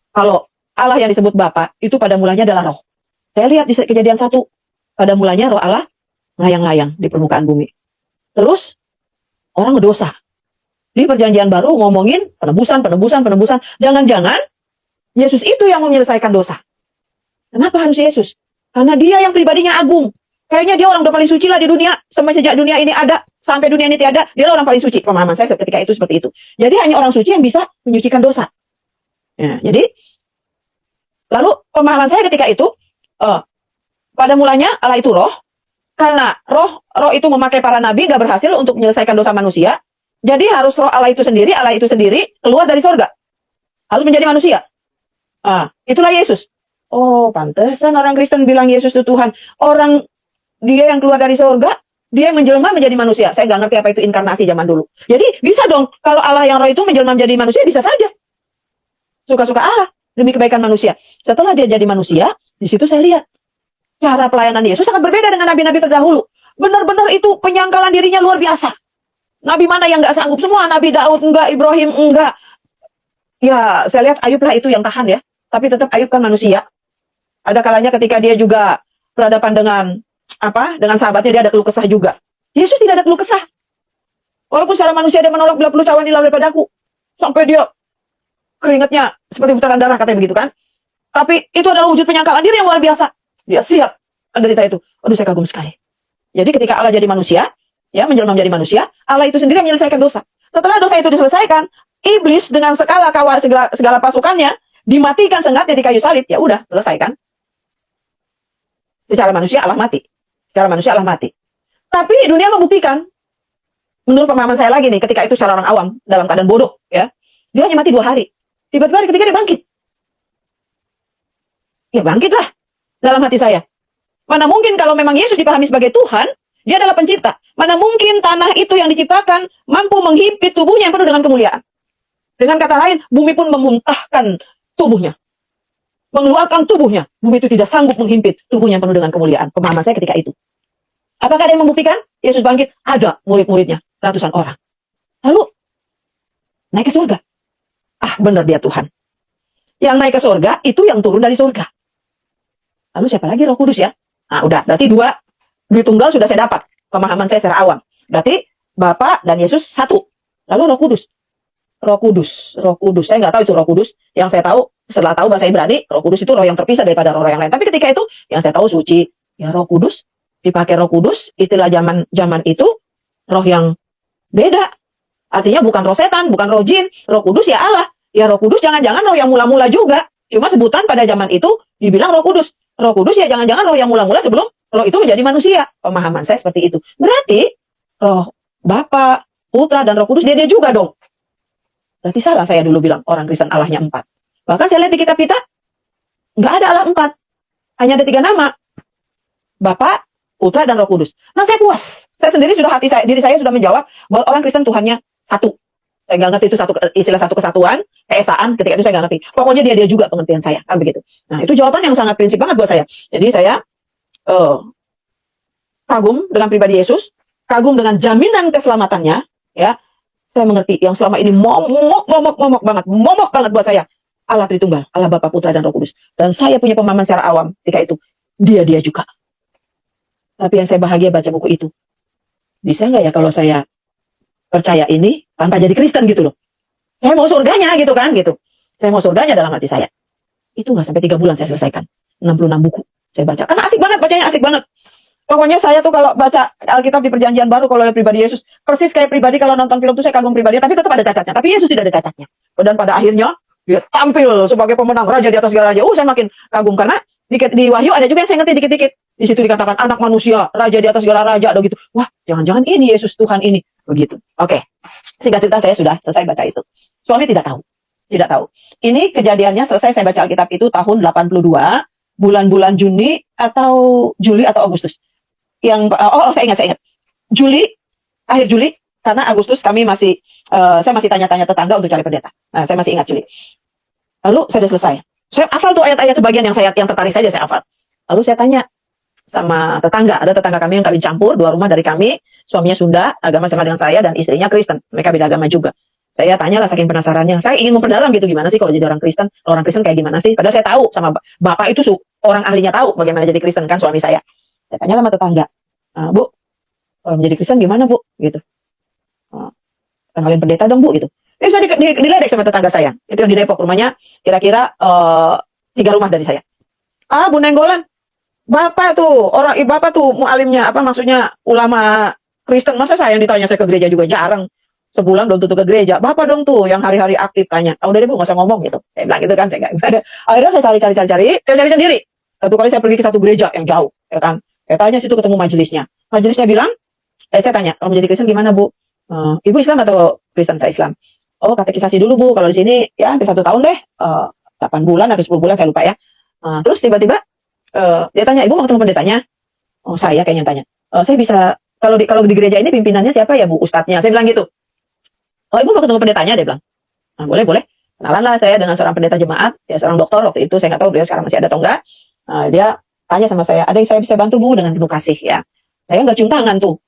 Kalau Allah yang disebut Bapa, itu pada mulanya adalah roh. Saya lihat di Kejadian 1, pada mulanya roh Allah ngayang-ngayang di permukaan bumi. Terus, orang berdosa. Di perjanjian baru ngomongin penebusan. Jangan-jangan, Yesus itu yang menyelesaikan dosa. Kenapa harus Yesus? Karena dia yang pribadinya agung. Kayaknya dia orang udah paling suci lah di dunia. Sejak dunia ini ada, sampai dunia ini tiada, dia orang paling suci. Pemahaman saya ketika itu seperti itu. Jadi hanya orang suci yang bisa menyucikan dosa. Ya, jadi, lalu pemahaman saya ketika itu, pada mulanya Allah itu roh. Karena roh itu memakai para nabi, gak berhasil untuk menyelesaikan dosa manusia. Jadi harus roh Allah itu sendiri keluar dari surga. Harus menjadi manusia. Itulah Yesus. Oh, pantesan orang Kristen bilang Yesus itu Tuhan. Dia yang keluar dari surga, Dia menjelma menjadi manusia. Saya nggak ngerti apa itu inkarnasi zaman dulu. Jadi bisa dong, kalau Allah yang roh itu menjelma menjadi manusia, bisa saja. Suka-suka Allah demi kebaikan manusia. Setelah dia jadi manusia, di situ saya lihat cara pelayanan Yesus sangat berbeda dengan nabi-nabi terdahulu. Benar-benar itu penyangkalan dirinya luar biasa. Nabi mana yang nggak sanggup? Semua Nabi Daud enggak, Ibrahim enggak. Ya, saya lihat Ayub lah itu yang tahan ya. Tapi tetap Ayub kan manusia. Ada kalanya ketika dia juga berhadapan dengan sahabatnya, dia ada keluh kesah juga. Yesus tidak ada keluh kesah. Walaupun secara manusia dia menolak, bila perlu cawan hilang daripada aku. Sampai dia keringatnya seperti putaran darah, katanya begitu kan. Tapi itu adalah wujud penyangkalan diri yang luar biasa. Dia siap menderita itu. Aduh, saya kagum sekali. Jadi ketika Allah jadi manusia, ya menjelma menjadi manusia, Allah itu sendiri menyelesaikan dosa. Setelah dosa itu diselesaikan, iblis dengan segala pasukannya dimatikan sengatnya di kayu salib. Ya udah, selesai kan? Secara manusia Allah mati. Secara manusia Allah mati. Tapi dunia membuktikan, menurut pemahaman saya lagi nih, ketika itu secara orang awam, dalam keadaan bodoh, ya, dia hanya mati 2 hari. Tiba-tiba hari ketiga dia bangkit. Ya bangkitlah dalam hati saya. Mana mungkin kalau memang Yesus dipahami sebagai Tuhan, dia adalah pencipta. Mana mungkin tanah itu yang diciptakan mampu menghimpit tubuhnya yang penuh dengan kemuliaan. Dengan kata lain, bumi pun memuntahkan tubuhnya. Mengeluarkan tubuhnya. Bumi itu tidak sanggup menghimpit tubuhnya yang penuh dengan kemuliaan. Pemahaman saya ketika itu. Apakah ada yang membuktikan Yesus bangkit? Ada murid-muridnya, ratusan orang. Lalu, naik ke surga. Ah, benar dia Tuhan. Yang naik ke surga, itu yang turun dari surga. Lalu siapa lagi? Roh Kudus ya? Nah, udah. Berarti 2 duit tunggal sudah saya dapat. Pemahaman saya secara awam. Berarti Bapa dan Yesus satu. Lalu Roh Kudus. Roh Kudus. Roh Kudus. Saya nggak tahu itu Roh Kudus. Yang saya tahu, setelah tahu bahasa Ibrani, Roh Kudus itu roh yang terpisah daripada roh yang lain. Tapi ketika itu, yang saya tahu suci. Ya Roh Kudus. Dipakai Roh Kudus. Istilah zaman itu, roh yang beda. Artinya bukan roh setan, bukan roh jin. Roh Kudus ya Allah. Ya Roh Kudus jangan-jangan roh yang mula-mula juga. Cuma sebutan pada zaman itu dibilang Roh Kudus. Roh Kudus ya jangan-jangan roh yang mula-mula sebelum roh itu menjadi manusia. Pemahaman saya seperti itu. Berarti roh Bapa, Putra, dan Roh Kudus dia juga dong. Berarti salah saya dulu bilang orang Kristen Allahnya 4. Bahkan saya lihat di kitab kita, nggak ada Allah 4. Hanya ada 3 nama. Bapa, Putra, dan Roh Kudus. Nah saya puas. Saya sendiri sudah diri saya sudah menjawab bahwa orang Kristen Tuhannya 1. Saya nggak ngerti itu istilah satu kesatuan, keesaan, ketika itu saya nggak ngerti. Pokoknya dia juga pengertian saya, kan begitu. Nah itu jawaban yang sangat prinsip banget buat saya. Jadi saya kagum dengan pribadi Yesus, kagum dengan jaminan keselamatannya, ya. Saya mengerti yang selama ini momok banget buat saya. Allah Tritunggal, Allah Bapa, Putra, dan Roh Kudus. Dan saya punya pemahaman secara awam ketika itu. Dia juga. Tapi yang saya bahagia baca buku itu. Bisa nggak ya kalau saya percaya ini tanpa jadi Kristen gitu loh. Saya mau surganya gitu kan gitu. Saya mau surganya dalam hati saya. Itu nggak sampai 3 bulan saya selesaikan. 66 buku saya baca. Karena asik banget bacanya, asik banget. Pokoknya saya tuh kalau baca Alkitab di Perjanjian Baru kalau lihat pribadi Yesus, persis kayak pribadi kalau nonton film tuh saya kagum pribadi, tapi tetap ada cacatnya. Tapi Yesus tidak ada cacatnya. Dan pada akhirnya dia tampil sebagai pemenang raja di atas segala raja. Saya makin kagum karena di Wahyu ada juga yang saya ngerti dikit-dikit. Di situ dikatakan anak manusia, raja di atas segala raja, ada gitu. Wah, jangan-jangan ini Yesus Tuhan ini. Begitu. Oke. Singkat cerita saya sudah selesai baca itu. Suami tidak tahu. Tidak tahu. Ini kejadiannya selesai saya baca Alkitab itu tahun 82, bulan-bulan Juni atau Juli atau Agustus. Saya ingat. Akhir Juli, karena Agustus kami saya masih tanya-tanya tetangga untuk cari pendeta. Nah, saya masih ingat Juli. Lalu saya sudah selesai. Saya hafal tuh ayat-ayat sebagian yang tertarik saja saya hafal. Lalu saya tanya sama tetangga, ada tetangga kami yang kawin campur, 2 rumah dari kami, suaminya Sunda, agama sama dengan saya, dan istrinya Kristen, mereka beda agama juga. Saya tanyalah saking penasarannya, saya ingin memperdalam gitu, gimana sih kalau jadi orang Kristen kayak gimana sih, padahal saya tahu sama bapak itu orang ahlinya tahu bagaimana jadi Kristen kan suami saya. Saya tanya sama tetangga, Bu, kalau menjadi Kristen gimana Bu, gitu. Kenalin pendeta dong Bu, gitu. Saya diledek sama tetangga saya, itu yang di Depok, rumahnya kira-kira 3 rumah dari saya. Bu Nenggolan, Bapak tuh mualimnya, maksudnya ulama Kristen, masa saya yang ditanya saya ke gereja juga jarang. Sebulan belum tentu ke gereja. Bapak dong tuh yang hari-hari aktif tanya. Udah deh Bu, nggak usah ngomong gitu. Saya bilang gitu kan, saya nggak ada. Akhirnya saya cari sendiri. Satu kali saya pergi ke satu gereja yang jauh, ya kan. Saya tanya situ ketemu majelisnya. Majelisnya bilang, saya tanya, kalau menjadi Kristen gimana Bu? Ibu Islam atau Kristen? Saya Islam. Oh, katekisasi dulu Bu. Kalau di sini ya hampir 1 tahun deh. 8 bulan atau 10 bulan saya lupa ya. Terus tiba-tiba dia tanya, Ibu mau ketemu pendetanya? Oh, saya kayaknya tanya. Saya bisa kalau di gereja ini pimpinannya siapa ya Bu? Ustadznya. Saya bilang gitu. Oh Ibu mau ketemu pendetanya, dia bilang. Nah, boleh. Kenalan lah saya dengan seorang pendeta jemaat, ya seorang dokter waktu itu, saya nggak tahu beliau sekarang masih ada atau enggak. Dia tanya sama saya, ada yang saya bisa bantu Bu dengan penuh kasih ya. Saya nggak cium tangan tuh.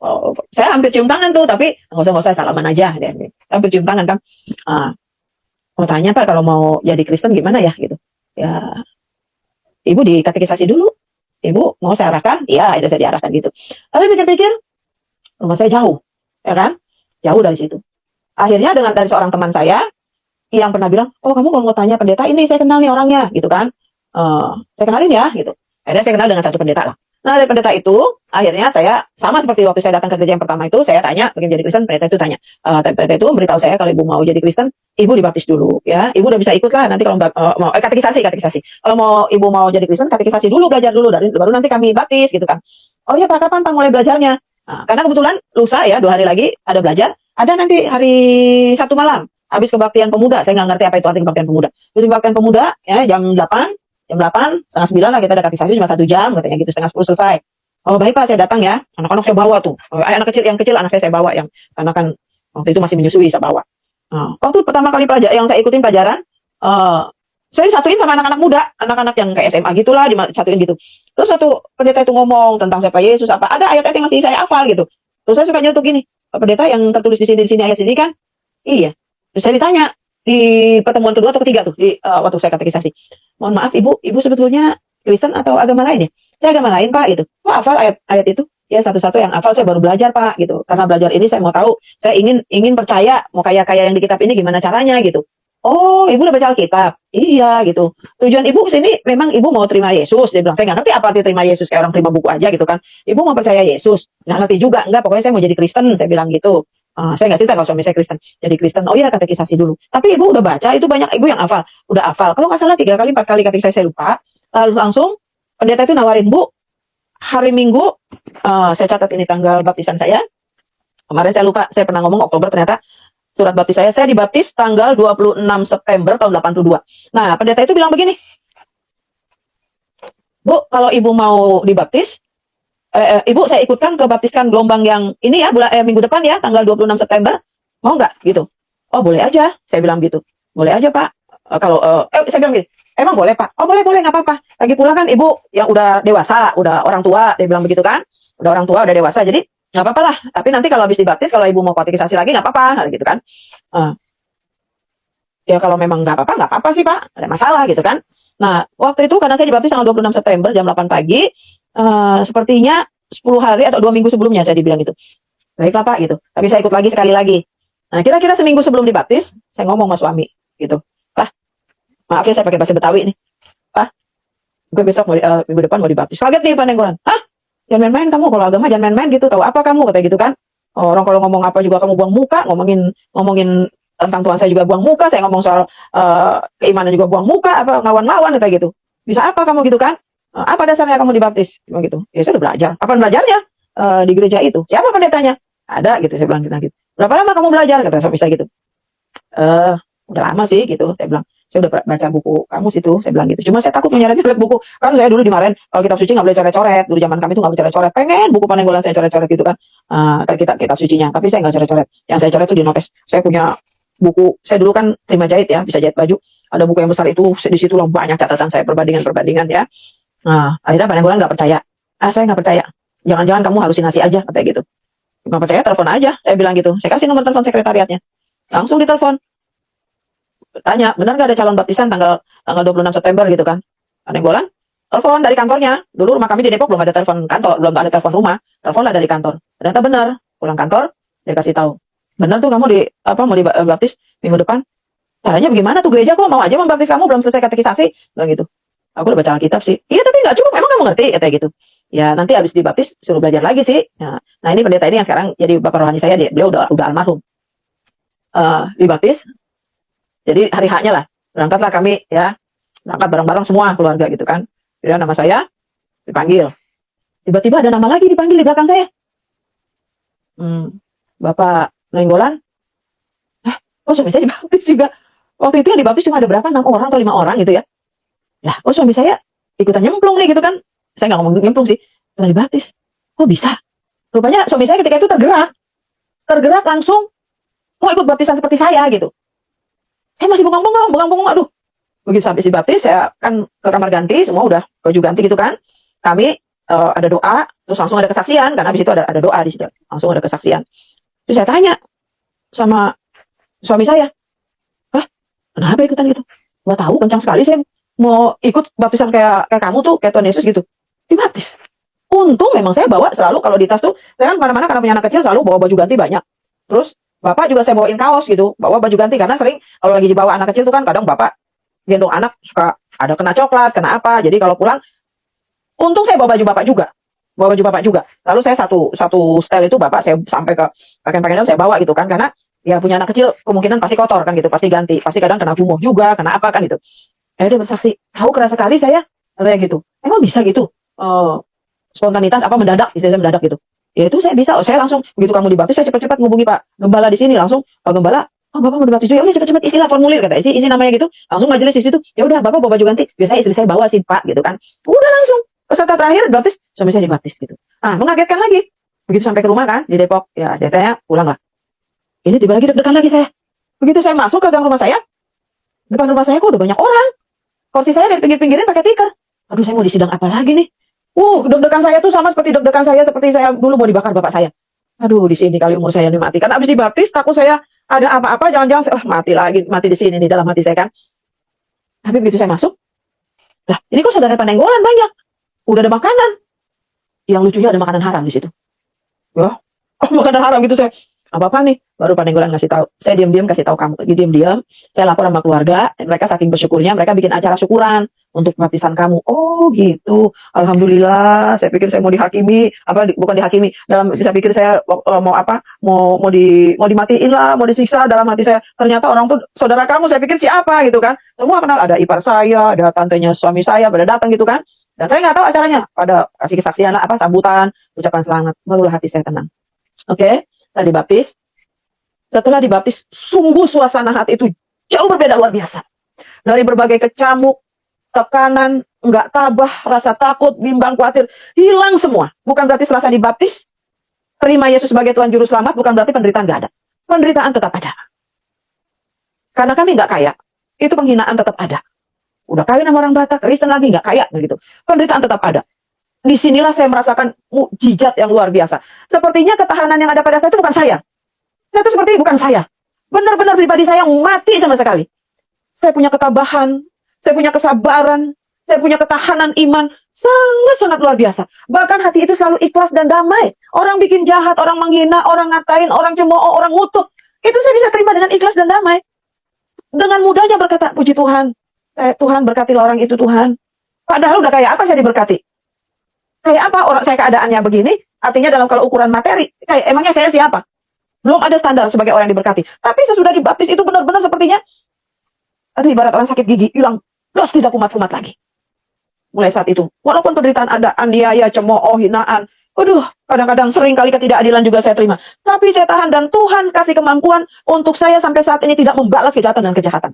Saya hampir cium tangan tuh, tapi nggak usah salaman aja. Dia hampir cium tangan kan. Mau tanya Pak, kalau mau jadi Kristen gimana ya gitu. Ya, Ibu dikatekisasi dulu. Ibu mau saya arahkan? Iya, itu saya diarahkan gitu. Tapi pikir-pikir, rumah saya jauh, ya kan? Jauh dari situ. Akhirnya dari seorang teman saya yang pernah bilang, oh kamu kalau mau tanya pendeta ini saya kenal nih orangnya, gitu kan? Saya kenalin ya, gitu. Akhirnya saya kenal dengan satu pendeta lah. Nah dari pendeta itu, akhirnya saya sama seperti waktu saya datang ke gereja yang pertama itu, saya tanya, pengen jadi Kristen, pendeta itu tanya. Pendeta itu memberitahu saya kalau ibu mau jadi Kristen, ibu dibaptis dulu, ya. Ibu udah bisa ikut lah nanti kalau mau katekisasi. Kalau ibu mau jadi Kristen, katekisasi dulu, belajar dulu, baru nanti kami baptis, gitu kan. Oh iya Pak, kapan Pak mulai belajarnya? Nah, karena kebetulan lusa ya, 2 hari lagi ada belajar, ada nanti hari Sabtu malam, habis kebaktian pemuda, saya nggak ngerti apa itu arti kebaktian pemuda. Habis kebaktian pemuda, ya jam 8, setengah 9 lah kita ada katekisasi cuma 1 jam, katanya gitu, setengah 10 selesai. Oh baik Pak, saya datang ya, anak-anak saya bawa tuh, anak kecil, yang kecil anak saya bawa, yang karena kan waktu itu masih menyusui saya bawa. Waktu pertama kali yang saya ikutin pelajaran, saya disatuin sama anak-anak muda, anak-anak yang kayak SMA gitulah, disatuin gitu. Terus satu pendeta itu ngomong tentang siapa Yesus, ada ayat-ayat yang masih saya hafal gitu. Terus saya suka nyetuk gini, pendeta yang tertulis di sini ayat sini kan, iya. Terus saya ditanya di pertemuan kedua atau ketiga tuh, waktu saya katekisasi. Mohon maaf ibu sebetulnya Kristen atau agama lain ya? Saya agama lain Pak gitu. Oh hafal ayat itu? Ya satu-satu yang hafal saya baru belajar Pak gitu. Karena belajar ini saya mau tahu, saya ingin percaya, mau kayak yang di kitab ini gimana caranya gitu. Oh ibu udah baca Alkitab? Iya gitu. Tujuan ibu kesini memang ibu mau terima Yesus. Dia bilang, saya nggak ngerti apa arti terima Yesus, kayak orang terima buku aja gitu kan. Ibu mau percaya Yesus? Nggak ngerti juga, enggak pokoknya saya mau jadi Kristen, saya bilang gitu. Saya nggak cerita kalau suami saya Kristen, jadi Kristen. Oh iya katekisasi dulu. Tapi ibu udah baca, itu banyak ibu yang hafal, udah hafal. Kalau nggak salah 3 kali 4 kali katekisasi saya lupa. Lalu langsung pendeta itu nawarin Bu, hari Minggu, saya catat ini tanggal baptisan saya. Kemarin saya lupa, saya pernah ngomong Oktober, ternyata surat baptis saya dibaptis tanggal 26 September tahun 82. Nah pendeta itu bilang begini, Bu kalau ibu mau dibaptis, Ibu saya ikutkan ke baptiskan gelombang yang ini ya, minggu depan ya, tanggal 26 September. Mau nggak? Gitu. Oh boleh aja, saya bilang gitu. Boleh aja Pak. Saya bilang gitu, emang boleh Pak? Oh boleh, nggak apa-apa. Lagi pula kan ibu yang udah dewasa, udah orang tua, dia bilang begitu kan. Udah orang tua, udah dewasa, jadi nggak apa-apa lah. Tapi nanti kalau habis dibaptis, kalau ibu mau katekisasi lagi nggak apa-apa, gitu kan. Ya kalau memang nggak apa-apa sih Pak, ada masalah gitu kan. Nah waktu itu karena saya dibaptis tanggal 26 September jam 8 pagi, sepertinya 10 hari atau 2 minggu sebelumnya saya dibilang gitu. Baiklah Pak gitu. Tapi saya ikut lagi sekali lagi. Nah kira-kira seminggu sebelum dibaptis, saya ngomong sama suami gitu. Pak, maaf ya saya pakai bahasa Betawi nih. Pak, gue besok minggu depan mau dibaptis. Kaget nih Pak Nenggolan. Hah? Jangan main-main kamu, kalau agama jangan main-main gitu. Tahu apa kamu? Kata gitu kan. Orang kalau ngomong apa juga kamu buang muka, ngomongin tentang Tuhan saya juga buang muka, saya ngomong soal keimanan juga buang muka, apa ngelawan-lawan kata gitu. Bisa apa kamu gitu kan? Apa dasarnya kamu dibaptis? Gitu. Ya saya udah belajar. Apa belajarnya? Di gereja itu. Siapa pendetanya? Ada gitu, saya bilang gitu. Berapa lama kamu belajar? Kata suami saya gitu. Udah lama sih gitu, saya bilang. Saya udah baca buku kamu situ, saya bilang gitu. Cuma saya takut menyeret buku. Kan saya dulu dimarahin kalau kitab suci nggak boleh coret-coret. Dulu zaman kami tuh nggak boleh coret-coret. Pengen buku Panenggolan saya coret-coret gitu kan. Kitab sucinya. Tapi saya nggak coret-coret. Yang saya coret itu di notes. Saya punya buku. Saya dulu kan terima jahit ya, bisa jahit baju. Ada buku yang besar itu, di situ lah banyak catatan saya, perbandingan ya. Nah, akhirnya Panenggolan nggak percaya. Saya nggak percaya. Jangan-jangan kamu halusinasi aja, katanya gitu. Nggak percaya, telepon aja. Saya bilang gitu. Saya kasih nomor telepon sekretariatnya. Langsung ditelepon. Tanya, benar nggak ada calon baptisan tanggal 26 September gitu kan? Panenggolan. Telepon dari kantornya. Dulu rumah kami di Depok belum ada telepon kantor, belum ada telepon rumah. Telepon lah dari kantor. Ternyata benar. Pulang kantor, dia kasih tahu. Benar tuh kamu mau dibaptis minggu depan. Caranya bagaimana tuh, gereja kok mau aja membaptis kamu belum selesai katekisasi? Bilang gitu. Aku udah baca Alkitab sih. Iya tapi nggak cukup, emang kamu ngerti? Katanya gitu. Ya nanti habis dibaptis suruh belajar lagi sih. Nah ini pendeta ini yang sekarang jadi bapak rohani saya, beliau udah almarhum. Dibaptis. Jadi hari haknya lah. Berangkatlah kami ya. Berangkat bareng-bareng semua keluarga gitu kan. Jadi nama saya dipanggil. Tiba-tiba ada nama lagi dipanggil di belakang saya. Bapak Nenggolan. Kok suami saya dibaptis juga? Waktu itu yang dibaptis cuma ada berapa? 6 orang atau 5 orang gitu ya. Lah, suami saya ikutan nyemplung nih gitu kan. Saya nggak ngomong nyemplung sih. Setelah dibaptis. Kok bisa? Rupanya suami saya ketika itu tergerak langsung mau ikut baptisan seperti saya gitu. Saya masih bengong-bengong, aduh. Begitu sampai dibaptis, saya kan ke kamar ganti, semua udah baju ganti gitu kan. Kami ada doa, terus langsung ada kesaksian, karena habis itu ada doa di situ, langsung ada kesaksian. Terus saya tanya sama suami saya, "Hah, kenapa ikutan gitu?" "Nggak tahu, kencang sekali saya mau ikut baptisan kayak kamu tuh, kayak Tuhan Yesus gitu." Dibaptis. Untung memang saya bawa selalu kalau di tas tuh, saya kan kemana-mana karena punya anak kecil selalu bawa baju ganti banyak. Terus bapak juga saya bawain kaos gitu, bawa baju ganti karena sering kalau lagi dibawa anak kecil tuh kan kadang bapak gendong anak suka ada kena coklat, kena apa. Jadi kalau pulang, untung saya bawa baju bapak juga. Bawa baju bapak juga. Lalu saya satu setel itu bapak saya sampai ke pakaian-pakaian dalam saya bawa gitu kan karena ya punya anak kecil kemungkinan pasti kotor kan gitu, pasti ganti, pasti kadang kena kumuh juga, kena apa kan gitu. Dia bersaksi, "Tahu keras sekali saya," katanya gitu. "Emang bisa gitu?" Spontanitas apa mendadak, istilahnya mendadak gitu. Ya itu saya bisa, saya langsung begitu kamu dibaptis saya cepat-cepat ngubungi Pak Gembala di sini langsung, "Pak Gembala, oh Bapak mau dibaptis juga, ya udah cepat-cepat isilah formulir," kata isi namanya gitu, langsung majelis di situ, "Ya udah Bapak bawa baju ganti," biasanya istri saya bawa sih Pak gitu kan. Udah langsung peserta terakhir baptis, suami saya dibaptis gitu. Mengagetkan lagi. Begitu sampai ke rumah kan di Depok, ya saya tanya pulang lah. Ini tiba lagi deg-degan lagi saya. Begitu saya masuk ke dalam rumah saya, depan rumah saya kok udah banyak orang. Kursi saya dari pinggir-pinggirin pakai tikar. Aduh saya mau disidang apa lagi nih? Deg-degan saya tuh sama seperti deg-degan saya seperti saya dulu mau dibakar bapak saya. Aduh, di sini kali umur saya ini mati. Karena habis dibaptis, takut saya ada apa-apa, jangan-jangan mati lagi, mati di sini nih dalam hati saya kan. Tapi begitu saya masuk, lah ini kok saudara Panenggolan banyak. Udah ada makanan. Yang lucunya ada makanan haram di situ. Ya, makanan haram gitu saya. Apa-apa nih? Baru Panenggolan ngasih tahu. Saya diam-diam kasih tahu kamu. Diam-diam. Saya lapor sama keluarga. Mereka saking bersyukurnya, mereka bikin acara syukuran untuk baptisan kamu. Oh gitu. Alhamdulillah. Saya pikir saya mau dihakimi. Bukan dihakimi. Saya pikir saya mau apa? Mau dimatiin lah. Mau disiksa dalam hati saya. Ternyata orang tuh saudara kamu. Saya pikir siapa gitu kan. Semua kenal. Ada ipar saya. Ada tantenya suami saya. Pada datang gitu kan. Dan saya nggak tahu acaranya. Pada kasih kesaksian lah. Sambutan. Ucapan selamat. Barulah hati saya tenang. Oke. Saya dibaptis. Setelah dibaptis, sungguh suasana hati itu jauh berbeda luar biasa. Dari berbagai kecamuk, tekanan, nggak tabah, rasa takut, bimbang, khawatir, hilang semua. Bukan berarti setelah saya dibaptis, terima Yesus sebagai Tuhan Juru Selamat, bukan berarti penderitaan nggak ada. Penderitaan tetap ada. Karena kami nggak kaya, itu penghinaan tetap ada. Udah kawin sama orang Batak, Kristen lagi nggak kaya, begitu. Penderitaan tetap ada. Disinilah saya merasakan mukjizat yang luar biasa. Sepertinya ketahanan yang ada pada saya itu bukan saya. Saya itu seperti bukan saya. Benar-benar pribadi saya yang mati sama sekali. Saya punya ketabahan, saya punya kesabaran, saya punya ketahanan iman. Sangat-sangat luar biasa. Bahkan hati itu selalu ikhlas dan damai. Orang bikin jahat, orang menghina, orang ngatain, orang cemooh, orang ngutuk. Itu saya bisa terima dengan ikhlas dan damai. Dengan mudahnya berkata, puji Tuhan. Tuhan berkatilah orang itu Tuhan. Padahal udah kayak apa saya diberkati? Kayak apa orang saya keadaannya begini? Artinya dalam kalau ukuran materi, kayak emangnya saya siapa? Belum ada standar sebagai orang yang diberkati. Tapi sesudah dibaptis itu benar-benar sepertinya, aduh ibarat orang sakit gigi, hilang, terus tidak kumat-kumat lagi. Mulai saat itu, walaupun penderitaan ada, aniaya, cemooh, hinaan, aduh, kadang-kadang sering kali ketidakadilan juga saya terima. Tapi saya tahan dan Tuhan kasih kemampuan untuk saya sampai saat ini tidak membalas kejahatan dan kejahatan.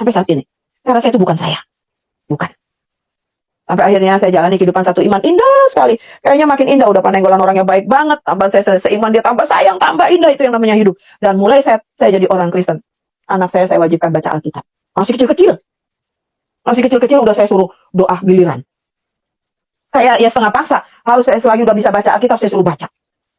Sampai saat ini. Saya rasa itu bukan saya. Bukan. Sampai akhirnya saya jalani kehidupan satu iman indah sekali. Kayaknya makin indah. Udah Panenggolan orangnya baik banget. Tambah saya seiman, dia tambah sayang, tambah indah. Itu yang namanya hidup. Dan mulai saya jadi orang Kristen. Anak saya wajibkan baca Alkitab. Masih kecil-kecil. Masih kecil-kecil udah saya suruh doa giliran. Saya ya setengah paksa. Harus saya selagi udah bisa baca Alkitab, saya suruh baca.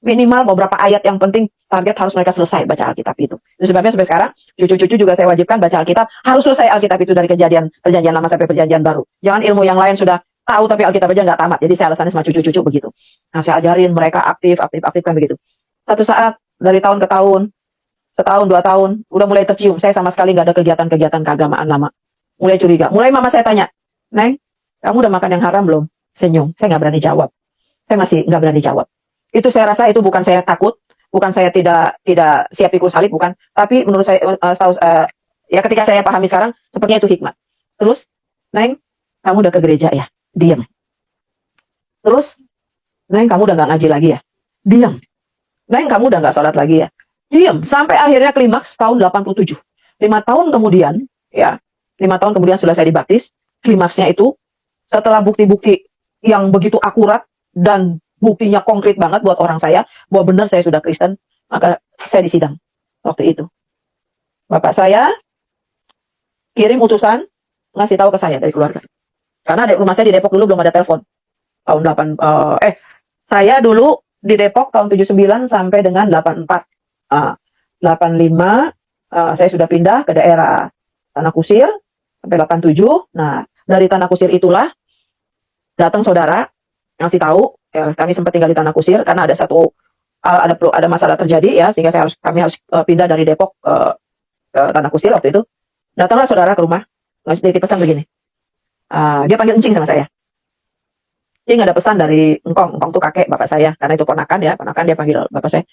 Minimal beberapa ayat yang penting. Target harus mereka selesai baca Alkitab itu. Itu sebabnya sampai sekarang, cucu-cucu juga saya wajibkan baca Alkitab. Harus selesai Alkitab itu dari perjanjian lama sampai perjanjian baru. Jangan ilmu yang lain sudah tahu tapi Alkitab aja nggak tamat. Jadi saya alasannya sama cucu-cucu begitu. Nah saya ajarin mereka aktif kan begitu. Satu saat dari tahun ke tahun, setahun 2 tahun, udah mulai tercium. Saya sama sekali nggak ada kegiatan-kegiatan keagamaan lama. Mulai curiga. Mulai mama saya tanya, "Neng, kamu udah makan yang haram belum?" Senyum. Saya nggak berani jawab. Saya masih nggak berani jawab. Itu saya rasa itu bukan saya takut. Bukan saya tidak siap ikut salib, bukan. Tapi menurut saya, ya ketika saya pahami sekarang, sepertinya itu hikmat. Terus, Neng, kamu udah ke gereja ya? Diam. Terus, Neng, kamu udah gak ngaji lagi ya? Diam. Neng, kamu udah gak sholat lagi ya? Diam. Sampai akhirnya klimaks tahun 87. 5 tahun kemudian, ya, 5 tahun kemudian sudah saya dibaptis. Klimaksnya itu, setelah bukti-bukti yang begitu akurat dan buktinya konkret banget buat orang saya, bahwa benar saya sudah Kristen, maka saya disidang waktu itu. Bapak saya kirim utusan, ngasih tahu ke saya dari keluarga. Karena rumah saya di Depok dulu belum ada telepon. Tahun 8, saya dulu di Depok tahun 79 sampai dengan 84. 85, saya sudah pindah ke daerah Tanah Kusir, sampai 87. Nah, dari Tanah Kusir itulah datang saudara ngasih tahu, ya, kami sempat tinggal di Tanah Kusir karena ada masalah terjadi ya, sehingga kami harus pindah dari Depok ke Tanah Kusir waktu itu. Datanglah saudara ke rumah, ngasih pesan begini. Dia panggil encing sama saya. Cing, ada pesan dari engkong. Engkong tuh kakek bapak saya, karena itu ponakan dia panggil bapak saya.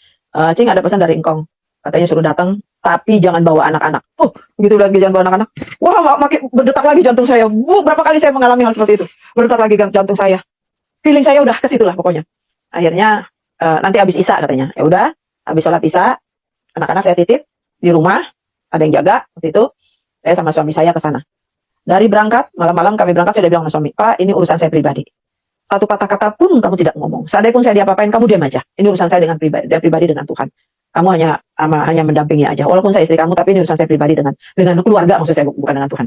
Cing, ada pesan dari engkong. Katanya suruh datang, tapi jangan bawa anak-anak. Begitu lagi jangan bawa anak-anak. Wah, makin berdetak lagi jantung saya. Berapa kali saya mengalami hal seperti itu. Berdetak lagi jantung saya. Feeling saya udah ke situlah pokoknya. Akhirnya nanti habis Isya katanya. Ya udah, habis sholat Isya, anak-anak saya titip di rumah, ada yang jaga waktu itu. Saya sama suami saya ke sana. Dari berangkat, malam-malam kami berangkat, saya udah bilang sama suami, Pak, ini urusan saya pribadi. Satu kata-kata pun kamu tidak ngomong. Seandainya pun saya diapa-apain, kamu diam aja. Ini urusan saya dengan pribadi dengan Tuhan. Kamu hanya mendampingi aja. Walaupun saya istri kamu, tapi ini urusan saya pribadi dengan keluarga, maksud saya, bukan dengan Tuhan.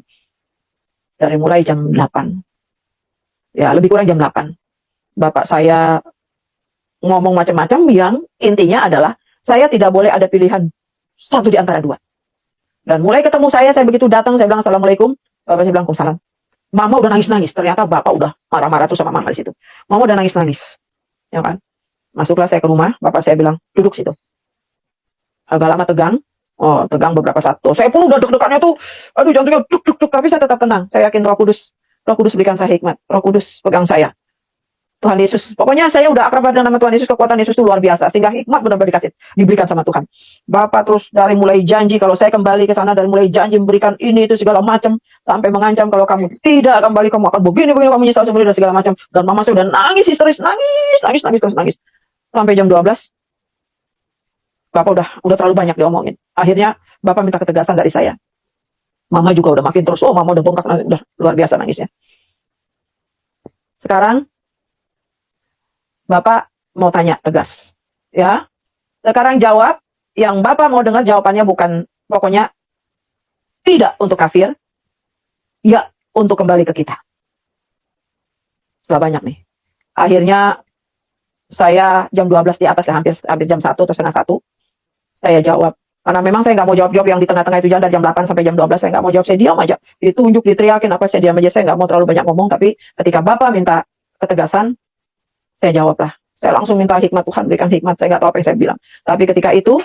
Dari mulai jam 8. Ya, lebih kurang jam 8. Bapak saya ngomong macam-macam yang intinya adalah saya tidak boleh ada pilihan satu di antara dua. Dan mulai ketemu saya begitu datang, saya bilang Assalamualaikum. Bapak saya bilang Waalaikumsalam. Mama udah nangis-nangis. Ternyata bapak udah marah-marah tuh sama mama di situ. Mama udah nangis-nangis. Ya kan? Masuklah saya ke rumah, bapak saya bilang, duduk situ. Agak lama tegang. Tegang beberapa saat. Saya pun udah deg-degannya tuh, aduh jantungnya duk-duk-duk, tapi saya tetap tenang. Saya yakin Roh Kudus berikan saya hikmat. Roh Kudus pegang saya. Tuhan Yesus. Pokoknya saya udah akrab dengan nama Tuhan Yesus, kekuatan Yesus itu luar biasa. Sehingga hikmat benar-benar diberikan sama Tuhan. Bapak terus dari mulai janji, kalau saya kembali ke sana, dari mulai janji memberikan ini, itu segala macam. Sampai mengancam kalau kamu tidak kembali, kamu akan begini, kamu menyesal sendiri dan segala macam. Dan mama saya udah nangis histeris, nangis. Sampai jam 12. Bapak udah terlalu banyak diomongin. Akhirnya Bapak minta ketegasan dari saya. Mama juga udah makin terus, mama udah bongkak, udah luar biasa nangisnya. Sekarang Bapak mau tanya tegas, ya. Sekarang jawab, yang Bapak mau dengar jawabannya bukan pokoknya tidak untuk kafir, ya untuk kembali ke kita. Sudah banyak nih. Akhirnya saya jam 12 di atas, hampir jam 1 atau setengah 1, saya jawab. Karena memang saya nggak mau jawab yang di tengah-tengah itu, dari jam 8 sampai jam 12, saya nggak mau jawab, saya diam aja. Ditunjuk, diteriakin, saya diam aja, saya nggak mau terlalu banyak ngomong, tapi ketika Bapak minta ketegasan, saya jawablah. Saya langsung minta hikmat, Tuhan berikan hikmat. Saya nggak tahu apa yang saya bilang. Tapi ketika itu,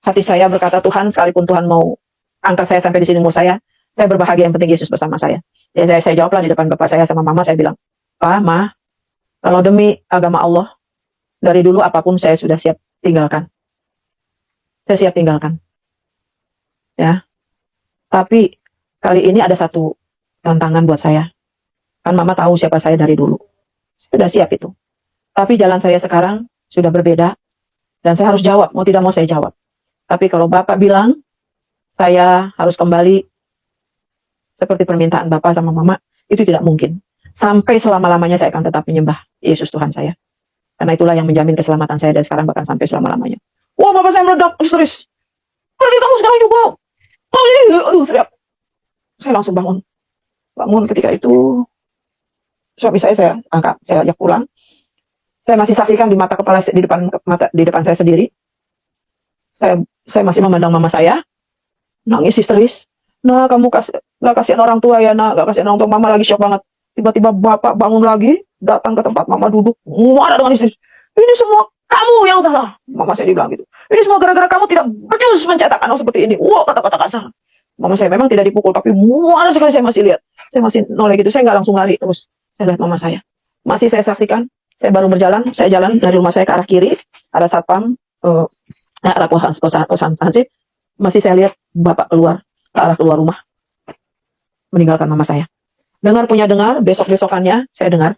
hati saya berkata, Tuhan, sekalipun Tuhan mau angkat saya sampai di sini umur saya berbahagia, yang penting Yesus bersama saya. Jadi saya jawablah di depan Bapak saya sama Mama, saya bilang, Pak, Ma, kalau demi agama Allah, dari dulu apapun saya sudah siap tinggalkan. Saya siap tinggalkan. Ya. Tapi kali ini ada satu tantangan buat saya. Kan Mama tahu siapa saya dari dulu. Sudah siap itu. Tapi jalan saya sekarang sudah berbeda. Dan saya harus jawab. Mau tidak mau saya jawab. Tapi kalau Bapak bilang saya harus kembali seperti permintaan Bapak sama Mama, itu tidak mungkin. Sampai selama-lamanya saya akan tetap menyembah Yesus Tuhan saya. Karena itulah yang menjamin keselamatan saya dari sekarang bahkan sampai selama-lamanya. Wah, Bapak saya meledak histeris. Pergi kamu sekarang juga. Aduh, teriak. Saya langsung bangun. Ketika itu suami saya angkat, saya ajak pulang. Saya masih saksikan di mata kepala, di depan saya sendiri. Saya masih memandang mama saya, nangis histeris. Nah, kamu gak kasihan orang tua ya, nak, gak kasihan orang tua. Mama lagi shock banget. Tiba-tiba Bapak bangun lagi, datang ke tempat mama duduk, marah dengan histeris. Ini semua kamu yang salah. Mama saya dibilang gitu. Ini semua gara-gara kamu tidak becus mencetak anak seperti ini. Wah, kata-kata kasar. Mama saya memang tidak dipukul, tapi marah sekali. Saya masih lihat. Saya masih noleh gitu. Saya nggak langsung lari terus. Saya lihat mama saya. Masih saya saksikan. Saya baru berjalan. Saya jalan dari rumah saya ke arah kiri. Ada satpam. Arah kosan hansip. Masih saya lihat Bapak keluar ke arah keluar rumah. Meninggalkan mama saya. Dengar, besok-besokannya saya dengar.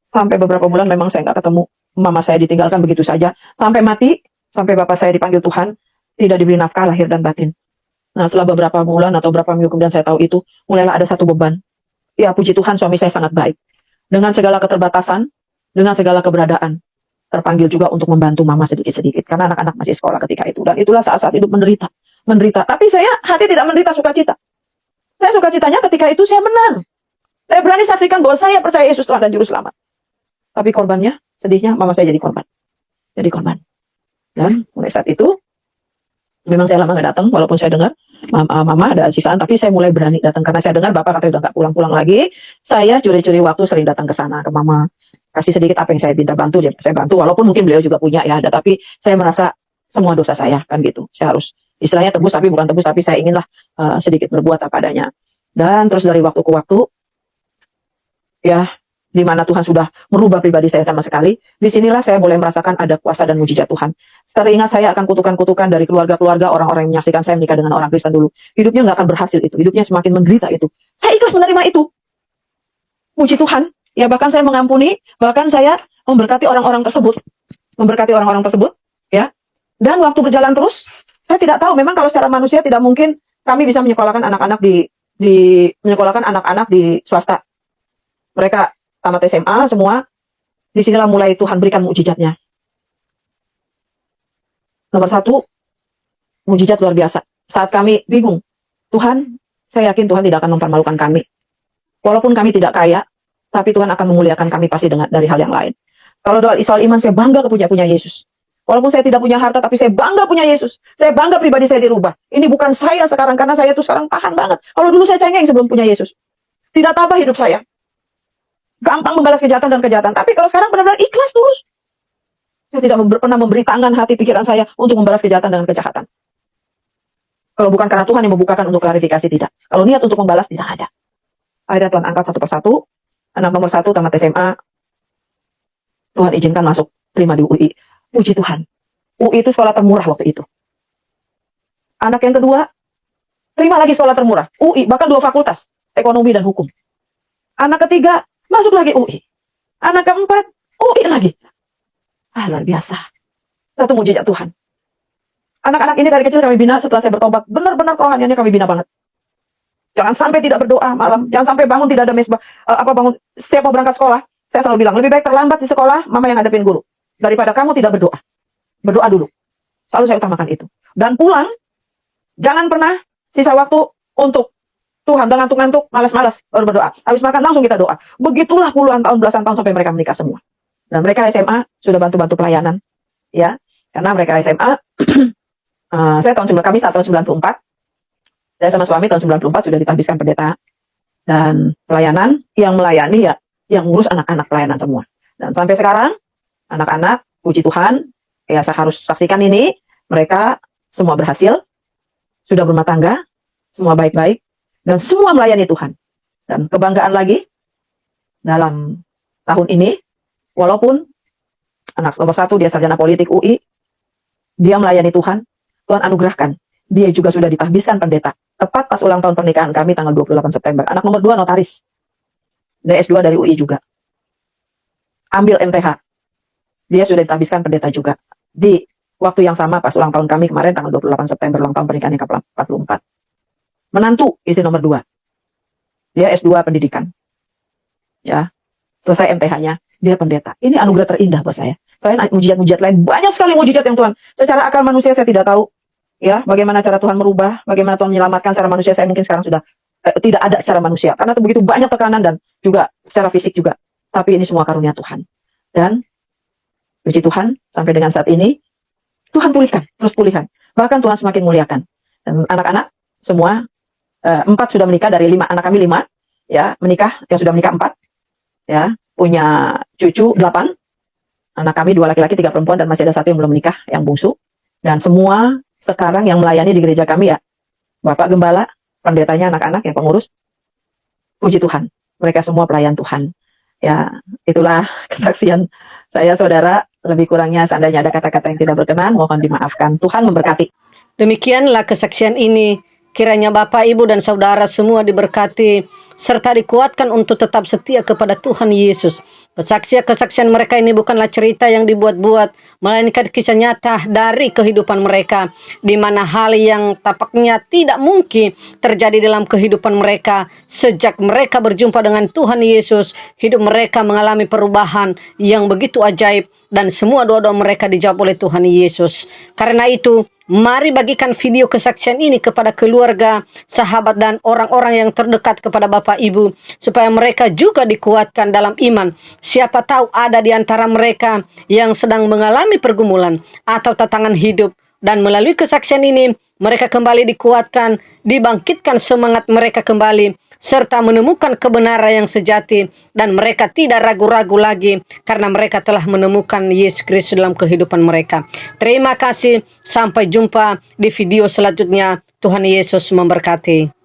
Sampai beberapa bulan memang saya nggak ketemu. Mama saya ditinggalkan begitu saja. Sampai mati. Sampai Bapak saya dipanggil Tuhan. Tidak diberi nafkah lahir dan batin. Nah, setelah beberapa bulan atau beberapa minggu kemudian saya tahu itu, mulailah ada satu beban. Ya, puji Tuhan, suami saya sangat baik. Dengan segala keterbatasan, dengan segala keberadaan. terpanggil juga untuk membantu mama sedikit-sedikit karena anak-anak masih sekolah ketika itu. Dan itulah saat-saat hidup menderita. Tapi saya hati tidak menderita sukacita. Saya sukacitanya ketika itu saya menang. Saya berani saksikan bahwa saya percaya Yesus Tuhan dan Juru Selamat. Tapi korbannya, sedihnya mama saya jadi korban. Dan mulai saat itu, memang saya lama nggak datang, walaupun saya dengar mama ada sisaan, tapi saya mulai berani datang karena saya dengar bapak katanya udah nggak pulang-pulang lagi. Saya curi-curi waktu sering datang ke sana ke mama, kasih sedikit apa yang saya minta bantu, saya bantu. Walaupun mungkin beliau juga punya ya, tapi saya merasa semua dosa saya kan gitu. Saya harus istilahnya tebus, tapi bukan tebus, tapi saya inginlah sedikit berbuat apa adanya. Dan terus dari waktu ke waktu, ya, di mana Tuhan sudah merubah pribadi saya sama sekali, disinilah saya boleh merasakan ada kuasa dan mujizat Tuhan. Teringat saya akan kutukan-kutukan dari keluarga-keluarga orang-orang yang menyaksikan saya menikah dengan orang Kristen dulu. Hidupnya nggak akan berhasil itu, hidupnya semakin menderita itu. Saya ikhlas menerima itu. Puji Tuhan, ya bahkan saya mengampuni, bahkan saya memberkati orang-orang tersebut. Ya. Dan waktu berjalan terus, saya tidak tahu, memang kalau secara manusia tidak mungkin kami bisa menyekolahkan anak-anak menyekolahkan anak-anak di swasta. Mereka tamat SMA semua, disinilah mulai Tuhan berikan mukjizatnya. Nomor satu, mukjizat luar biasa. Saat kami bingung, Tuhan, saya yakin Tuhan tidak akan mempermalukan kami. Walaupun kami tidak kaya, tapi Tuhan akan memuliakan kami pasti dari hal yang lain. Kalau soal iman, saya bangga punya Yesus. Walaupun saya tidak punya harta, tapi saya bangga punya Yesus. Saya bangga pribadi saya dirubah. Ini bukan saya sekarang, karena saya tuh sekarang tahan banget. Kalau dulu saya cengeng sebelum punya Yesus. Tidak tambah hidup saya. Gampang membalas kejahatan dan kejahatan. Tapi kalau sekarang benar-benar ikhlas terus. Saya tidak pernah memberi tangan hati pikiran saya untuk membalas kejahatan dengan kejahatan. Kalau bukan karena Tuhan yang membukakan untuk klarifikasi, tidak. Kalau niat untuk membalas, tidak ada. Akhirnya Tuhan angkat satu persatu. Anak nomor 1 tamat SMA. Tuhan izinkan masuk, terima di UI. Puji Tuhan. UI itu sekolah termurah waktu itu. Anak yang kedua, terima lagi sekolah termurah. UI, bahkan 2 fakultas. Ekonomi dan hukum. Anak ketiga, masuk lagi UI. Anak keempat, UI lagi. Luar biasa. Satu mujizat Tuhan. Anak-anak ini dari kecil kami bina setelah saya bertobat. Benar-benar kerohaniannya kami bina banget. Jangan sampai tidak berdoa malam. Jangan sampai bangun tidak ada mesbah. Bangun setiap mau berangkat sekolah. Saya selalu bilang, lebih baik terlambat di sekolah, mama yang hadapin guru. Daripada kamu tidak berdoa. Berdoa dulu. Selalu saya utamakan itu. Dan pulang, jangan pernah sisa waktu untuk Tuhan, udah ngantuk-ngantuk, malas-malas, baru berdoa. Habis makan langsung kita doa. Begitulah puluhan tahun, belasan tahun sampai mereka menikah semua. Dan mereka SMA sudah bantu-bantu pelayanan. Ya, karena mereka SMA, kami tahun 94. Saya sama suami tahun 94 sudah ditahbiskan pendeta. Dan pelayanan, yang melayani ya, yang ngurus anak-anak pelayanan semua. Dan sampai sekarang, anak-anak, puji Tuhan, ya saya harus saksikan ini, mereka semua berhasil, sudah berumah tangga, semua baik-baik, dan semua melayani Tuhan. Dan kebanggaan lagi, dalam tahun ini, walaupun anak nomor 1 dia sarjana politik UI, dia melayani Tuhan, Tuhan anugerahkan, dia juga sudah ditahbiskan pendeta. Tepat pas ulang tahun pernikahan kami tanggal 28 September. Anak nomor 2 notaris, dia S2 dari UI juga. Ambil MTH. Dia sudah ditahbiskan pendeta juga. Di waktu yang sama pas ulang tahun kami kemarin tanggal 28 September, ulang tahun pernikahan yang ke-44. Menantu istri nomor 2. Dia S2 pendidikan. Ya. Selesai MTH-nya, dia pendeta. Ini anugerah terindah buat saya. Selain mujizat-mujizat lain, banyak sekali mujizat yang Tuhan. Secara akal manusia saya tidak tahu. Ya, bagaimana cara Tuhan merubah, bagaimana Tuhan menyelamatkan secara manusia, saya mungkin sekarang sudah tidak ada secara manusia. Karena itu begitu banyak tekanan dan juga secara fisik juga. Tapi ini semua karunia Tuhan. Dan puji Tuhan, sampai dengan saat ini, Tuhan pulihkan, terus pulihkan. Bahkan Tuhan semakin muliakan. Dan anak-anak, semua, 4 sudah menikah dari 5, anak kami 5, ya, menikah, yang sudah menikah 4, ya, punya cucu 8, anak kami 2 laki-laki, 3 perempuan, dan masih ada 1 yang belum menikah, yang bungsu. Dan semua sekarang yang melayani di gereja kami ya, Bapak Gembala, pendetanya anak-anak, yang pengurus, puji Tuhan, mereka semua pelayan Tuhan. Ya, itulah kesaksian saya, saudara. Lebih kurangnya seandainya ada kata-kata yang tidak berkenan, mohon dimaafkan. Tuhan memberkati. Demikianlah kesaksian ini. Kiranya Bapak, Ibu, dan Saudara semua diberkati serta dikuatkan untuk tetap setia kepada Tuhan Yesus. Kesaksian-kesaksian mereka ini bukanlah cerita yang dibuat-buat, melainkan kisah nyata dari kehidupan mereka, di mana hal yang tampaknya tidak mungkin terjadi dalam kehidupan mereka. Sejak mereka berjumpa dengan Tuhan Yesus, hidup mereka mengalami perubahan yang begitu ajaib, dan semua doa-doa mereka dijawab oleh Tuhan Yesus. Karena itu, mari bagikan video kesaksian ini kepada keluarga, sahabat, dan orang-orang yang terdekat kepada Bapak Ibu, supaya mereka juga dikuatkan dalam iman. Siapa tahu ada di antara mereka yang sedang mengalami pergumulan atau tantangan hidup, dan melalui kesaksian ini mereka kembali dikuatkan, dibangkitkan semangat mereka kembali, serta menemukan kebenaran yang sejati, dan mereka tidak ragu-ragu lagi karena mereka telah menemukan Yesus Kristus dalam kehidupan mereka. Terima kasih, sampai jumpa di video selanjutnya. Tuhan Yesus memberkati.